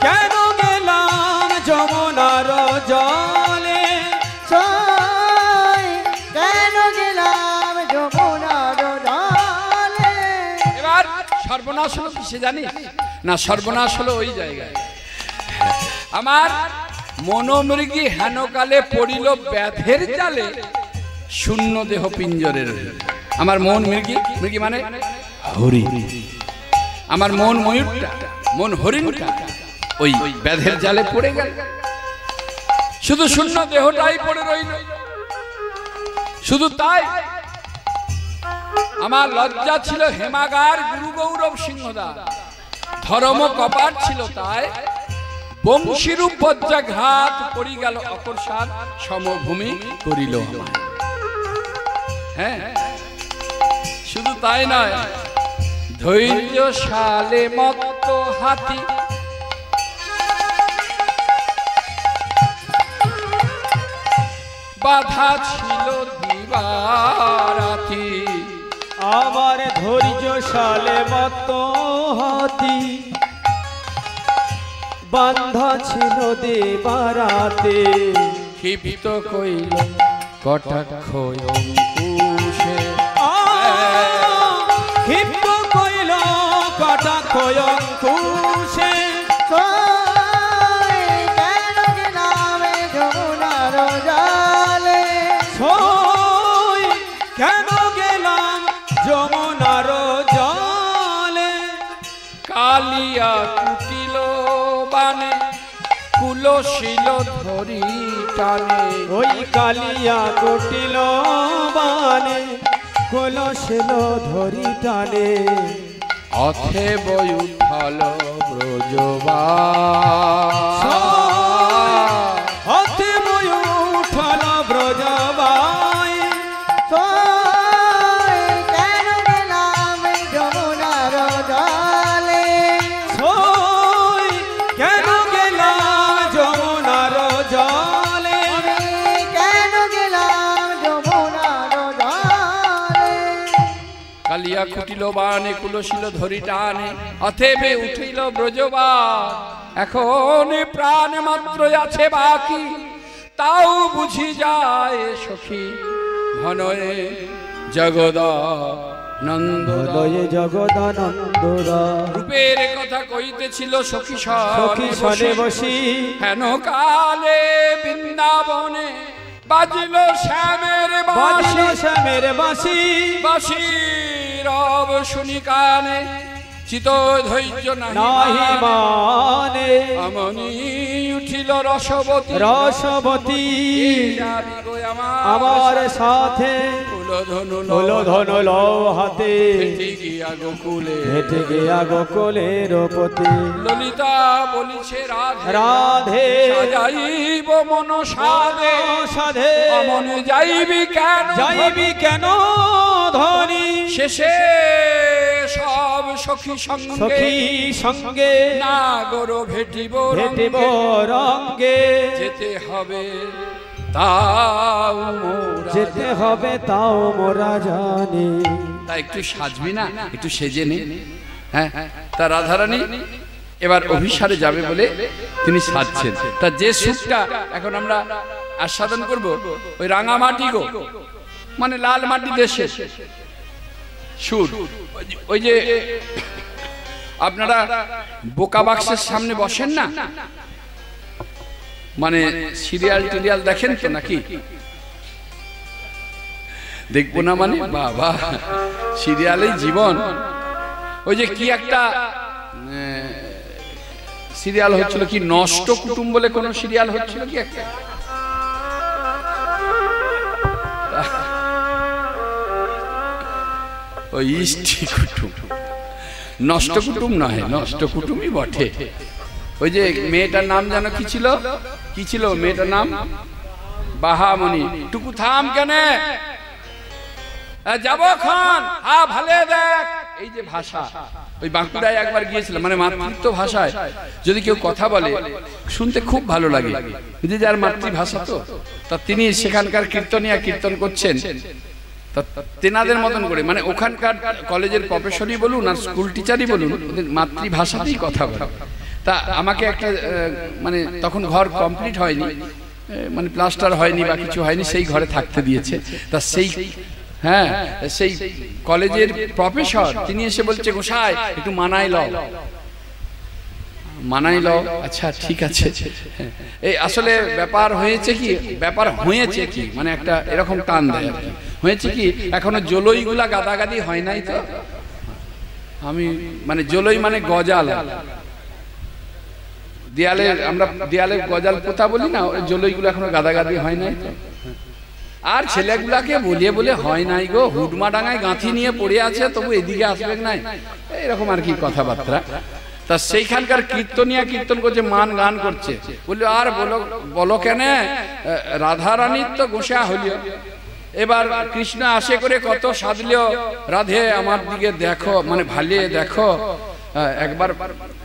Speaker 2: কেন গেলাম যমুনার জলে, কেন গেলাম যমুনার জলে।
Speaker 1: এবার সর্বনাশ হলো কিসে জানিস? না, সর্বনাশ হলো ওই জায়গায় আমার মনোমৃগী হেনকালে পড়িল ব্যাধের জালে, শূন্য দেহ পিঞ্জরের। আমার মন মৃগী, মৃগী মানে হরিণ, আমার মন ময়ূরটা, মন হরিণটা ওই ব্যাধের জালে পড়ে গেল, শুধু শূন্য দেহটাই পড়ে রইল। শুধু তাই, আমার লজ্জা ছিল হেমাগার গুরু গৌরব সিংহদা, ধর্ম কপাট ছিল তাই বংশীরূপ বজ্রাঘাত পড়ি গেল অকর্ষাৎ, সমভূমি করিল। হ্যাঁ, শুধু তাই নয়, ধৈর্যশালে মত্ত হাতি বাধা ছিল দিবারাতি,
Speaker 2: আমার ধৈর্য সালে মত হাতি বান্ধা ছিল দিবারাতে।
Speaker 1: ক্ষিপ্ত কইল কটাক্ষ অঙ্কুশে,
Speaker 2: ক্ষিপ্ত কইল কটাক্ষ অঙ্কুশে।
Speaker 3: কেন গেলাম যমুনার জলে,
Speaker 2: কেন গেলাম যমুনার জলে।
Speaker 1: কালিয়া কুটিল বানে কুলশীল ধরি টানে,
Speaker 2: ওই কালিয়া কুটিল বানে কলশিল ধরি টানে।
Speaker 1: অথে বই উঠল ব্রজবা,
Speaker 2: অথে বই উঠল ব্রজবাই।
Speaker 3: কেন গেলাম যমুনার জলে,
Speaker 2: কেন গেলাম যমুনার জলে।
Speaker 3: কেন গেলাম যমুনার জলে।
Speaker 1: কালিয়া কুটিল বানে কুলশীল ধরি টানে, অথেবে উঠিল ব্রজবা। এখন প্রাণ মাত্র আছে বাকি, তাও বুঝি যায় সখী ঘনয়ে জগদানন্দদা।
Speaker 2: জগদানন্দরা
Speaker 1: রূপের কথা কইতেছিল সখী
Speaker 2: সখী সনে বসি,
Speaker 1: হেন কালে বৃন্দাবনে বাজিল শ্যামের
Speaker 2: বাসি
Speaker 1: বাঁশি,
Speaker 2: শ্যামের বাসি।
Speaker 1: বাঁশি রব শুনি কানে, চিত ধৈর্য
Speaker 2: নাহি
Speaker 1: নাহি
Speaker 2: মানে
Speaker 1: আমনি উঠিল রসবতী,
Speaker 2: রসবতী
Speaker 1: যাবি গো
Speaker 2: আমার সাথে।
Speaker 1: কুলধনু
Speaker 2: হলো ধন লও হাতে,
Speaker 1: হেঁটে গিয়া গোকুলে,
Speaker 2: হেঁটে গিয়া গোকুলের পতি।
Speaker 1: ললিতা বলিছে রাধে
Speaker 2: রাধে
Speaker 1: সাজাইব মন সাধে,
Speaker 2: সাধে
Speaker 1: অমন যাইবি কেন
Speaker 2: যাইবি কেন ধনী।
Speaker 1: শেষে সব সখী সঙ্গে,
Speaker 2: সখী সঙ্গে
Speaker 1: নাগর ভেটিব
Speaker 2: ভেটিব
Speaker 1: রঙ্গে,
Speaker 2: রঙ্গে।
Speaker 1: যেতে হবে তাও মোরা
Speaker 2: যেতে হবে তাও মোরা জানি।
Speaker 1: তা একটু সাজবি না, একটু সেজে নে। হ্যাঁ, তা রাধারানী এবার অভিসারে যাবে বলে তিনি সাজছেন। তা যে সুখটা এখন আমরা আস্বাদন করব, ওই রাঙামাটি গো মানে লাল মাটি দেশে সুর। ওই যে আপনারা বোকা বাক্সের সামনে বসেন না, মানে সিরিয়াল টিরিয়াল দেখেন তো নাকি? দেখবো না মানে বাবা, সিরিয়ালেই জীবন। ওই যে কি একটা সিরিয়াল হচ্ছিল, কি নষ্ট কুটুম বলে কোন সিরিয়াল হচ্ছিল কি একটা, ওই ইষ্টি কুটুম, নষ্ট কুটুম নয়, নষ্ট কুটুমই বটে। ওই যে মেয়েটার নাম জানো কি ছিল? কি ছিল মেয়েটার নাম? বাহামণি। টুকু থাম কেন, যাব খান, হা ভালে দেখ। এই যে ভাষা, ওই বাঁকুড়ায় একবার গিয়েছিলাম, মানে মাতৃত্ব ভাষায় যদি কেউ কথা বলে শুনতে খুব ভালো লাগে, যে যার মাতৃভাষা তো। তা তিনি সেখানকার কীর্তনিয়া কীর্তন করছেন, তেনাদের মতন করে, মানে ওখানকার কলেজের প্রফেসরই বলুন আর স্কুল টিচারই বলুন, ওদের মাতৃভাষাতেই কথা বলে। তা আমাকে একটা মানে তখন ঘর কমপ্লিট হয়নি, মানে প্লাস্টার হয়নি বা কিছু হয়নি, সেই ঘরে থাকতে দিয়েছে। তা সেই হ্যাঁ সেই কলেজের প্রফেসর তিনি এসে বলছে, গোসাই একটু মানাই লও, মানাই লও। আচ্ছা ঠিক আছে। এই আসলে ব্যাপার হয়েছে কি, ব্যাপার হয়েছে কি মানে একটা এরকম টান দেয় আর কি। হয়েছে কি, এখনো জলইগুলা গাদাগাদি হয় নাই তো। আমি মানে জলই মানে গজাল, দেয়ালে আমরা দেয়ালে গজাল পোতা বলি না, জলইগুলো এখনো গাদাগাদি হয় নাই তো। আর ছেলেগুলাকে বলিয়ে বলে হয় নাই গো, হুডমা ডাঙায় গাঁথি নিয়ে পড়ে আছে, তবু এদিকে আসবে নাই, এরকম আর কি কথাবার্তা। তা সেইখানকার কীর্তনিয়া কীর্তন করছে, মান গান করছে, বললো আর বলো বলো কেন, রাধারানীর তো গোসা হলিও, এবার কৃষ্ণ আসে করে কত সাধলিও, রাধে আমার দিকে দেখো, মানে ভালিয়ে দেখো, একবার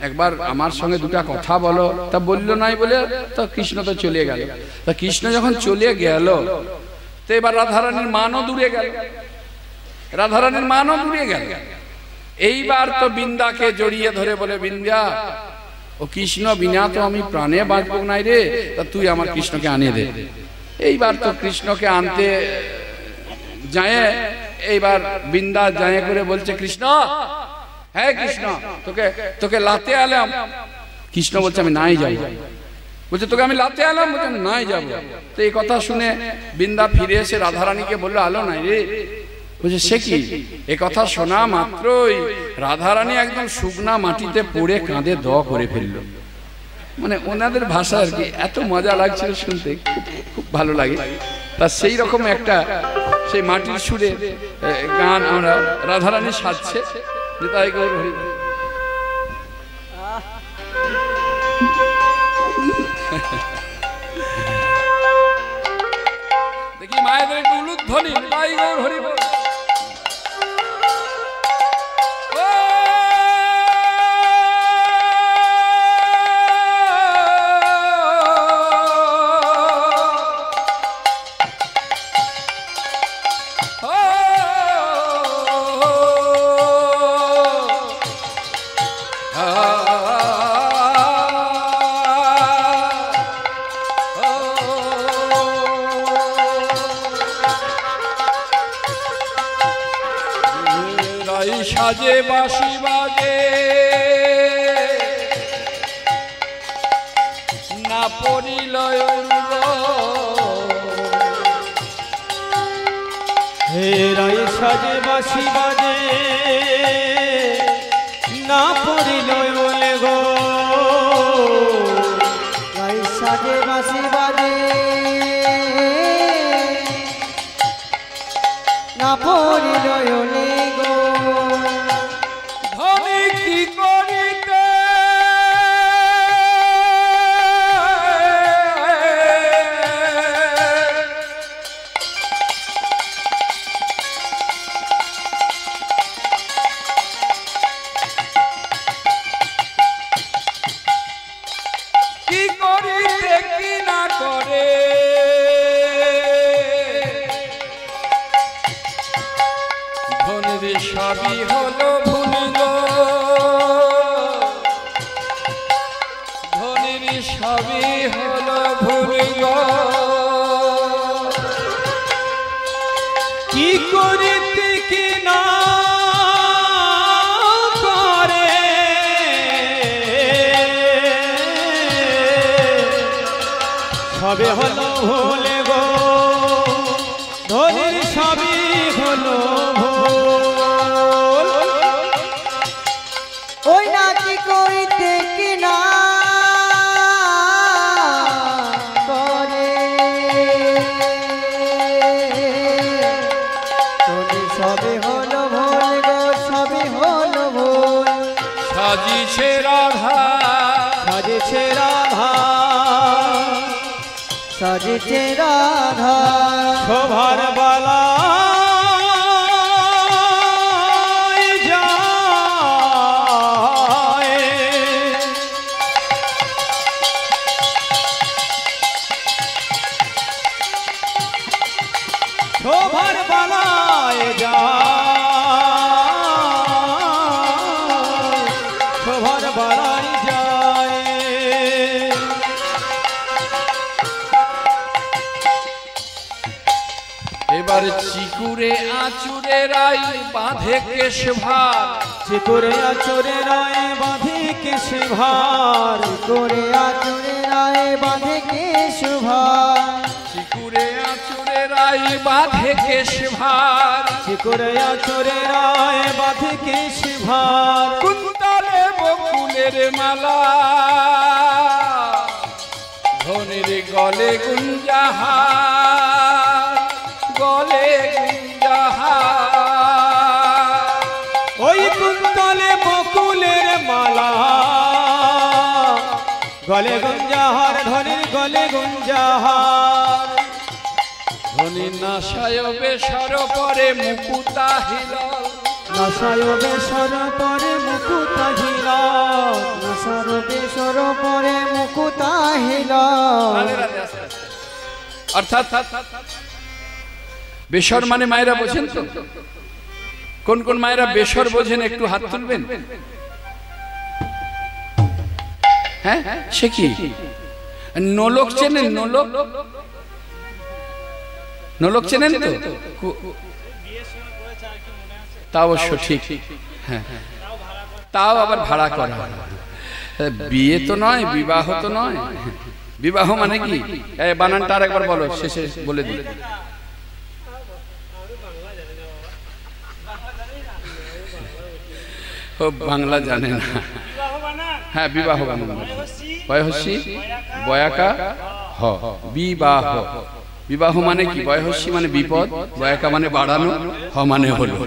Speaker 1: একবার আমার সঙ্গে দুটা কথা বলো, তা বললো নাই বলে তো কৃষ্ণ তো চলে গেল। তা কৃষ্ণ যখন চলে গেল তো এবার রাধারানীর মানও দূরে গেল, রাধারানীর মানও দূরে গেল। এইবার তো বৃন্দাকে জড়িয়ে ধরে বলে, বৃন্দা ও কৃষ্ণ বিনা তো আমি প্রাণে বাঁচব নাই রে, তা তুই আমার কৃষ্ণকে আনিয়ে দে। এইবার তো কৃষ্ণকে আনতে যায়, এইবার বৃন্দা যায় করে বলছে, কৃষ্ণ, হ্যাঁ কৃষ্ণ, তোকে তোকে লাতে আলাম। কৃষ্ণ বলছে আমি নাই যাই। বলছে তোকে আমি লাতে আলাম, বলছে আমি নাই যাবো। তো এই কথা শুনে বৃন্দা ফিরে এসে রাধারানীকে বললো, আলো নাই রে। বলছে সে কি? এ কথা শোনা মাত্রই রাধারানী একদম শুকনা মাটিতে পড়ে কাঁধে দ করে ফেললো। মানে ওনাদের ভাষা আর কি, এত মজা লাগছিল শুনতে, খুব ভালো লাগে। তা সেই রকম একটা সেই মাটির সুরে গান আমরা রাধারানী সাজছে। নিতাই গৌর হরি। দেখি মায়েদের একটু উলুধ্বনি। নিতাই গৌর হরি। সাজে বাঁশি বাজে না পড়িল
Speaker 2: হে রাই সাজে বাঁশি বাজে না পড়িল ওলে গো,
Speaker 3: রাই সাজে বাঁশি বাজে না পড়িল ওলে গো।
Speaker 1: ধনী কি করিতে কি করিতে কি না করে, ধনীর সবই হলো ভুল গো, ধনীর সবই হলো ভুল গো।
Speaker 2: কি করিতে কি না করে, সবে হলো ভুলে গো, ধনীর সবই হলো ভুল।
Speaker 3: ওই না কি করিতে কি না করে, তোর সবই হলো ভুল গো, সবই হলো ভুল।
Speaker 1: সাজিছে রাধা
Speaker 2: সাজেছে রাধা,
Speaker 3: সাজিছে রাধা
Speaker 2: শোভার বালা শোভার বালায় যায়, শোভার বালায় যায়।
Speaker 1: এবার চিকুরে আচুরে রাই বাঁধে কেশ ভার,
Speaker 2: চিকুরে আচরে রায় বাঁধে কেশ ভার,
Speaker 3: করে আচরে রায় বাঁধে কেশ ভার,
Speaker 1: চিকুরে আচুরে রাই বাঁধে কেশ ভার,
Speaker 2: চিকুরে আচরে রায় বাঁধে কেশ ভার।
Speaker 1: কুন্তলে বকুলের মালা, ধনের গলে গুঞ্জাহার, গলে গুঞ্জাহার।
Speaker 2: ওই কুন্তলে বকুলের মালা, গলে গুঞ্জাহার, ধনির গলে গুঞ্জাহার।
Speaker 1: ধনী নাশায় বেসর পরে মুকুতা হিলল,
Speaker 2: নাসায় বেসর পরে মুকুতাহিল,
Speaker 3: নাসার বেসর পরে মুকুতাহিল।
Speaker 1: অর্থাৎ বেসর মানে মায়েরা বোঝেন তো? কোন কোন মায়েরা বেসর বোঝেন একটু হাত তুলবেন। হ্যাঁ, সে কি নোলক চেনেন? নোলক, নোলক চেনেন তো? তা অবশ্য ঠিক, হ্যাঁ, তাও আবার ভাড়া করা। বিয়ে তো নয়, বিবাহ তো নয়। বিবাহ মানে কি? বানানটা আর একবার বলো, শেষে বলে দিই। ও বাংলা জানে না। হ্যাঁ, বিবাহ বানান, বয়হস্যি বয়াকা হ, বিবাহ। বিবাহ মানে কি? বয়হস্যি মানে বিপদ, বয়াকা মানে বাড়ানো, হ মানে হলো,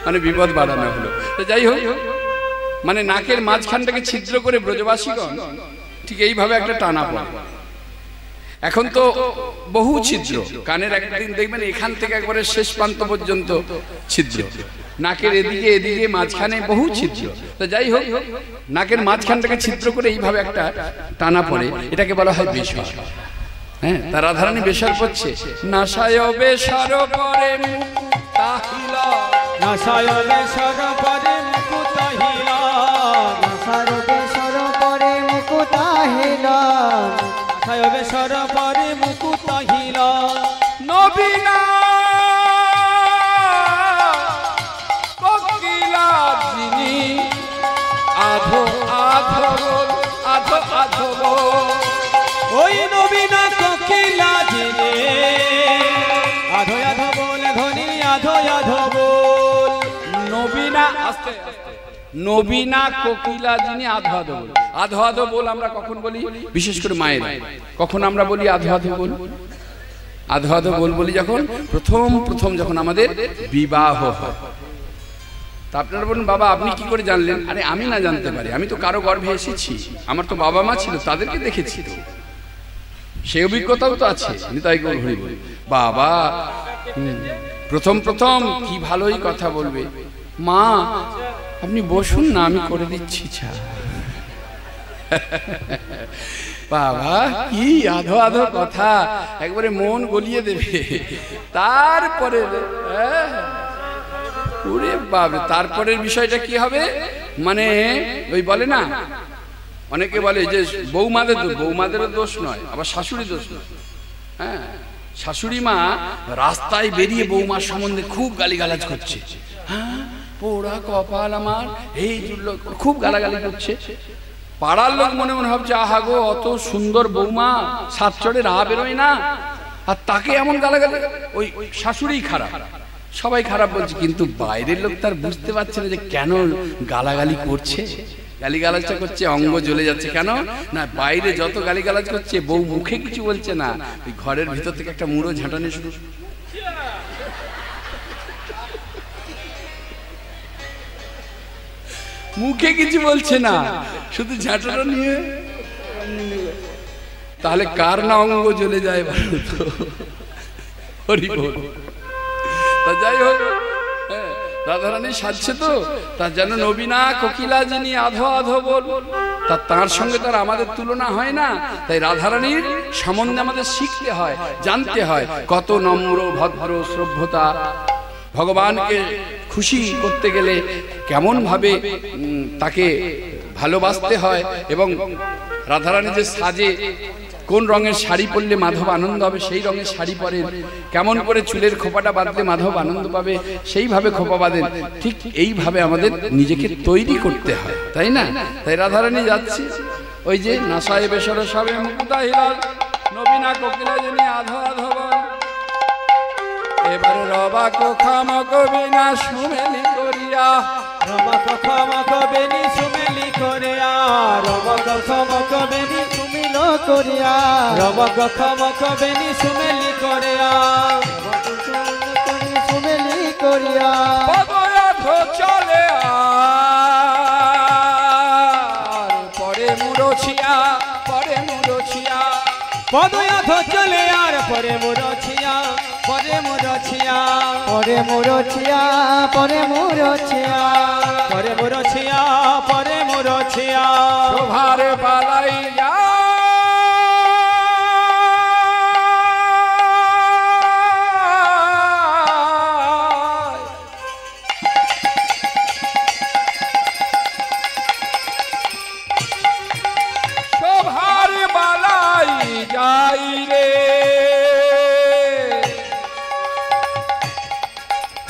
Speaker 1: মানে বিপদ বাড়ানো হলো। তো যাই হোক, মানে নাকের মাঝখানটাকে ছিদ্র করে ব্রজবাসীগণ ঠিক এইভাবে একটা টানা পড়ে। এখন তো বহু ছিদ্র, কানের একদিন দেখবেন এখান থেকে একবারে শেষ প্রান্ত পর্যন্ত ছিদ্র, নাকের এদিকে এদিকে মাঝখানে বহু ছিদ্র। তো যাই হোক, নাকের মাঝখানটাকে ছিদ্র করে এইভাবে একটা টানা পড়ে, এটাকে বলা হয় বেসর। হ্যাঁ, তার রাধারানী বেসর করছে। নাসায় বেসর পরে মুকুতাহিল,
Speaker 2: নাসায় বেসর পরে মুকুতাহিল,
Speaker 3: নাসার বেসর পরে মুকুতাহিল,
Speaker 2: নাসায় বেসর পরে মুকুতাহিল।
Speaker 1: নবীনা কোকিলা যিনি আধো আধো বল, আধো আধো বল,
Speaker 2: ওই নবীনা কোকিলা যিনি আধো আধো বল, ধ্বনি আধো আধো বল।
Speaker 1: নবীনা, আস্তে নবীনা কোকিলা যিনি আধো আধো বল। আধো আধো বল আমরা কখন বলি? বিশেষ করে মায়ের কখন আমরা বলি আধো আধো বল? আধো আধো বল বলি যখন প্রথম প্রথম যখন আমাদের বিবাহ হয়। তা আপনারা বলুন, বাবা আপনি কি করে জানলেন? আরে আমি না জানতে পারি, আমি তো কারো গর্ভে এসেছি, আমার তো বাবা মা ছিল, তাদেরকে দেখেছি, তো সেই অভিজ্ঞতাও তো আছে। নিতাই গৌর হরি বল। বাবা প্রথম প্রথম কি ভালোই কথা বলবে, মা আপনি বসুন না, আমি করে দিচ্ছি চা। বাবা কি আধো আধো কথা, একবারে মন গলিয়ে দেবে। তারপরে ওরে বাবা, তারপরের বিষয়টা কি হবে? মানে ওই বলে না, অনেকে বলে যে বৌমাদের, বৌমাদেরও দোষ নয়, আবার শাশুড়ি দোষ নয়। হ্যাঁ, শাশুড়ি মা রাস্তায় বেরিয়ে বৌমার সম্বন্ধে খুব গালিগালাজ করছে। হ্যাঁ, পোড়া কপাল আমার, এই খুব গালাগালি করছে। পাড়ার লোক মনে মনে ভাবছে, আহা গো অত সুন্দর বৌমা, সাত চড়ে রা বেরোয় না, আর তাকে এমন গালাগালি। ওই শাশুড়ি খারাপ, সবাই খারাপ বলছে, কিন্তু বাইরের লোক তার বুঝতে পারছে না যে কেন গালাগালি করছে। গালিগালাজটা করছে, অঙ্গ জ্বলে যাচ্ছে। কেন না, বাইরে যত গালিগালাজ করছে বউ মুখে কিছু বলছে না, ওই ঘরের ভিতর থেকে একটা মুড়ো ঝাঁটানি শুরু। মুখে কিছু বলছে না, শুধু ঝাঁটাটা নিয়ে। তাহলে কার না অঙ্গ জ্বলে যায় ভালো তো? হরি বল। তা যাই হোক, রাধারানী সাজছে তো, তার যেন নবীনা কোকিলা যিনি আধো আধো বল, তার সঙ্গে তার আমাদের তুলনা হয় না। তাই রাধারানীর সম্বন্ধে আমাদের শিখতে হয়, জানতে হয় কত নম্র ভদ্র সভ্যতা। ভগবানকে খুশি করতে গেলে কেমন ভাবে তাকে ভালোবাসতে হয়, এবং রাধারানী যে সাজে, কোন রঙের শাড়ি পরলে মাধব আনন্দ হবে সেই রঙের শাড়ি পরেন, কেমন করে চুলের খোপাটা বাঁধলে মাধব আনন্দ পাবে সেইভাবে খোপা বাঁধেন। ঠিক এইভাবে আমাদের নিজেকে তৈরি করতে হয়, তাই না? তাই রাধারানী যাচ্ছে ওই যে নাসায় বেসর সবে মুকুতাহিল, নবীনা কোকিলা যিনি আধো আধো বল। এবারে রবা কোখামক বিনা সুমেলি করিয়া,
Speaker 2: রবা কোখামক বেনি সুমেলি করিয়া, রবা কোখামক বেনি সুমিল করিয়া, রবা কোখামক বেনি সুমেলি করিয়া,
Speaker 3: সুমেলি করিয়া,
Speaker 1: পদয়াথ চলে আর পরে মুরছিয়া, পরে মুরছিয়া,
Speaker 2: পদয়াথ চলে আর পরে মুরছিয়া পরে মুরছিয়া
Speaker 3: পরে মুরছিয়া পরে মুরছিয়া
Speaker 2: পরে মুরছিয়া পরে মুরছিয়া
Speaker 1: শোভার বালাই শোভার বালাই যাই রে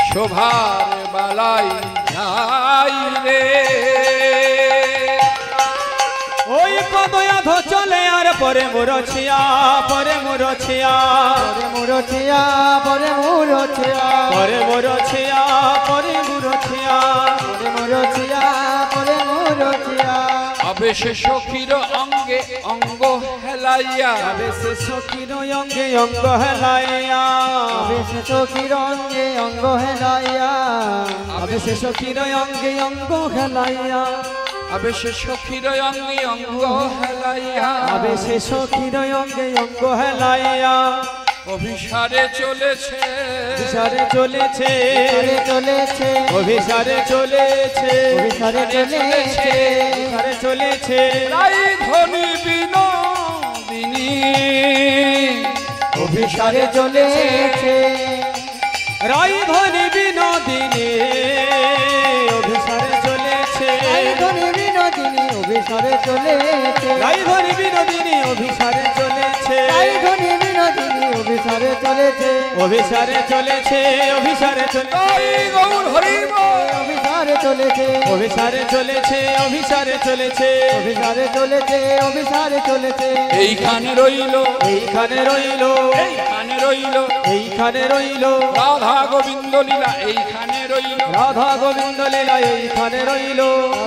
Speaker 1: শোভার বালাই যাই রে
Speaker 2: ওই পদয়াথ চলে আর পরে মুরছিয়া পরে মুরছিয়া
Speaker 3: পরে মুরছিয়া পরে মুরছিয়া
Speaker 2: পরে মুরছিয়া পরে মুরছিয়া
Speaker 3: পরে মুরছিয়া পরে মুরছিয়া
Speaker 1: আবেশে সখীর অঙ্গে অঙ্গ হেলাইয়া
Speaker 2: আবেশে সখীর অঙ্গে অঙ্গ হেলাইয়া
Speaker 3: আবেশে সখীর অঙ্গে অঙ্গ হেলাইয়া
Speaker 2: আবেশে সখীর অঙ্গে অঙ্গ হেলাইয়া
Speaker 1: আবেশে সখীর অঙ্গে অঙ্গ হেলাইয়া
Speaker 2: আবেশে সখীর অঙ্গে অঙ্গ হেলাইয়া
Speaker 1: অভিসারে চলেছে
Speaker 2: অভিসারে চলেছে
Speaker 3: অভিসারে চলেছে
Speaker 2: অভিসারে চলেছে
Speaker 3: অভিসারে চলেছে
Speaker 2: অভিসারে চলেছে
Speaker 1: তাই ধনী বিনোদিনী
Speaker 3: অভিসারে চলেছে
Speaker 2: রাই ধনী বিনোদিনী অভিসারে চলেছে
Speaker 3: রাই ধনী বিনোদিনী অভিসারে চলেছে
Speaker 2: রাই ধনী বিনোদিনী অভিসারে চলেছে
Speaker 3: রাই ধনী বিনোদিনী অভিসারে চলেছে
Speaker 2: অভিসারে চলেছে অভিসারে চলেছে
Speaker 1: তাই গৌর হরিব
Speaker 3: অভিসারে চলেছে
Speaker 2: অভিসারে চলেছে অভিসারে চলেছে
Speaker 3: অভিসারে চলেছে অভিসারে চলেছে
Speaker 1: এইখানে রইল
Speaker 2: এইখানে রইল
Speaker 1: এইখানে রইল
Speaker 2: এইখানে রইল
Speaker 1: রাধা গোবিন্দ লীলা এইখানে রইল
Speaker 2: রাধা গোবিন্দ লীলা এইখানে রইল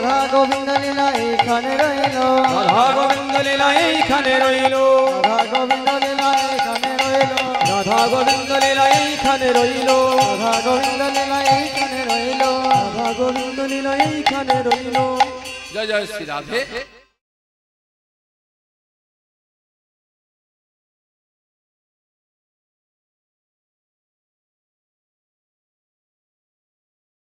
Speaker 3: রাধা গোবিন্দ লীলা এইখানে রইল
Speaker 2: রাধা গোবিন্দ লীলা এইখানে রইল
Speaker 3: রাধা গোবিন্দ লীলা এইখানে রইল
Speaker 2: রাধা গোবিন্দ লীলা এইখানে রইল
Speaker 3: রাধা গোবিন্দ লীলা এইখানে রইল
Speaker 2: রাধা গোবিন্দ লীলা এইখানে রইল
Speaker 1: জয় জয় শ্রী রাধে।